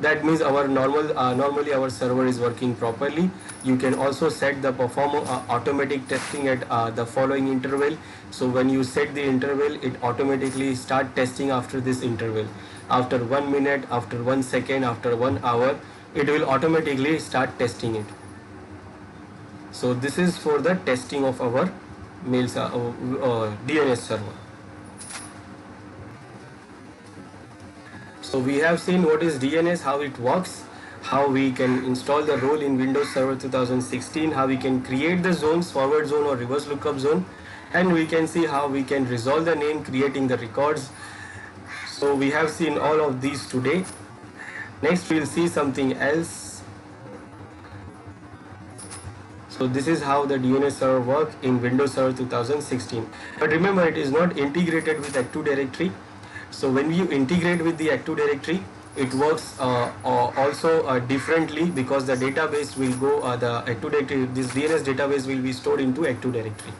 S1: That means our normally our server is working properly. You can also set the perform automatic testing at the following interval. So when you set the interval, it automatically start testing after this interval. After 1 minute, after 1 second, after 1 hour, it will automatically start testing it. So this is for the testing of our mails DNS server. So we have seen what is DNS, how it works, how we can install the role in Windows Server 2016, how we can create the zones, forward zone or reverse lookup zone, and we can see how we can resolve the name, creating the records. So we have seen all of these today. Next we'll see something else. So this is how the DNS server works in Windows Server 2016. But remember, it is not integrated with Active Directory. So when you integrate with the Active Directory, it works also differently, because the database will go, the Active Directory, this DNS database will be stored into Active Directory.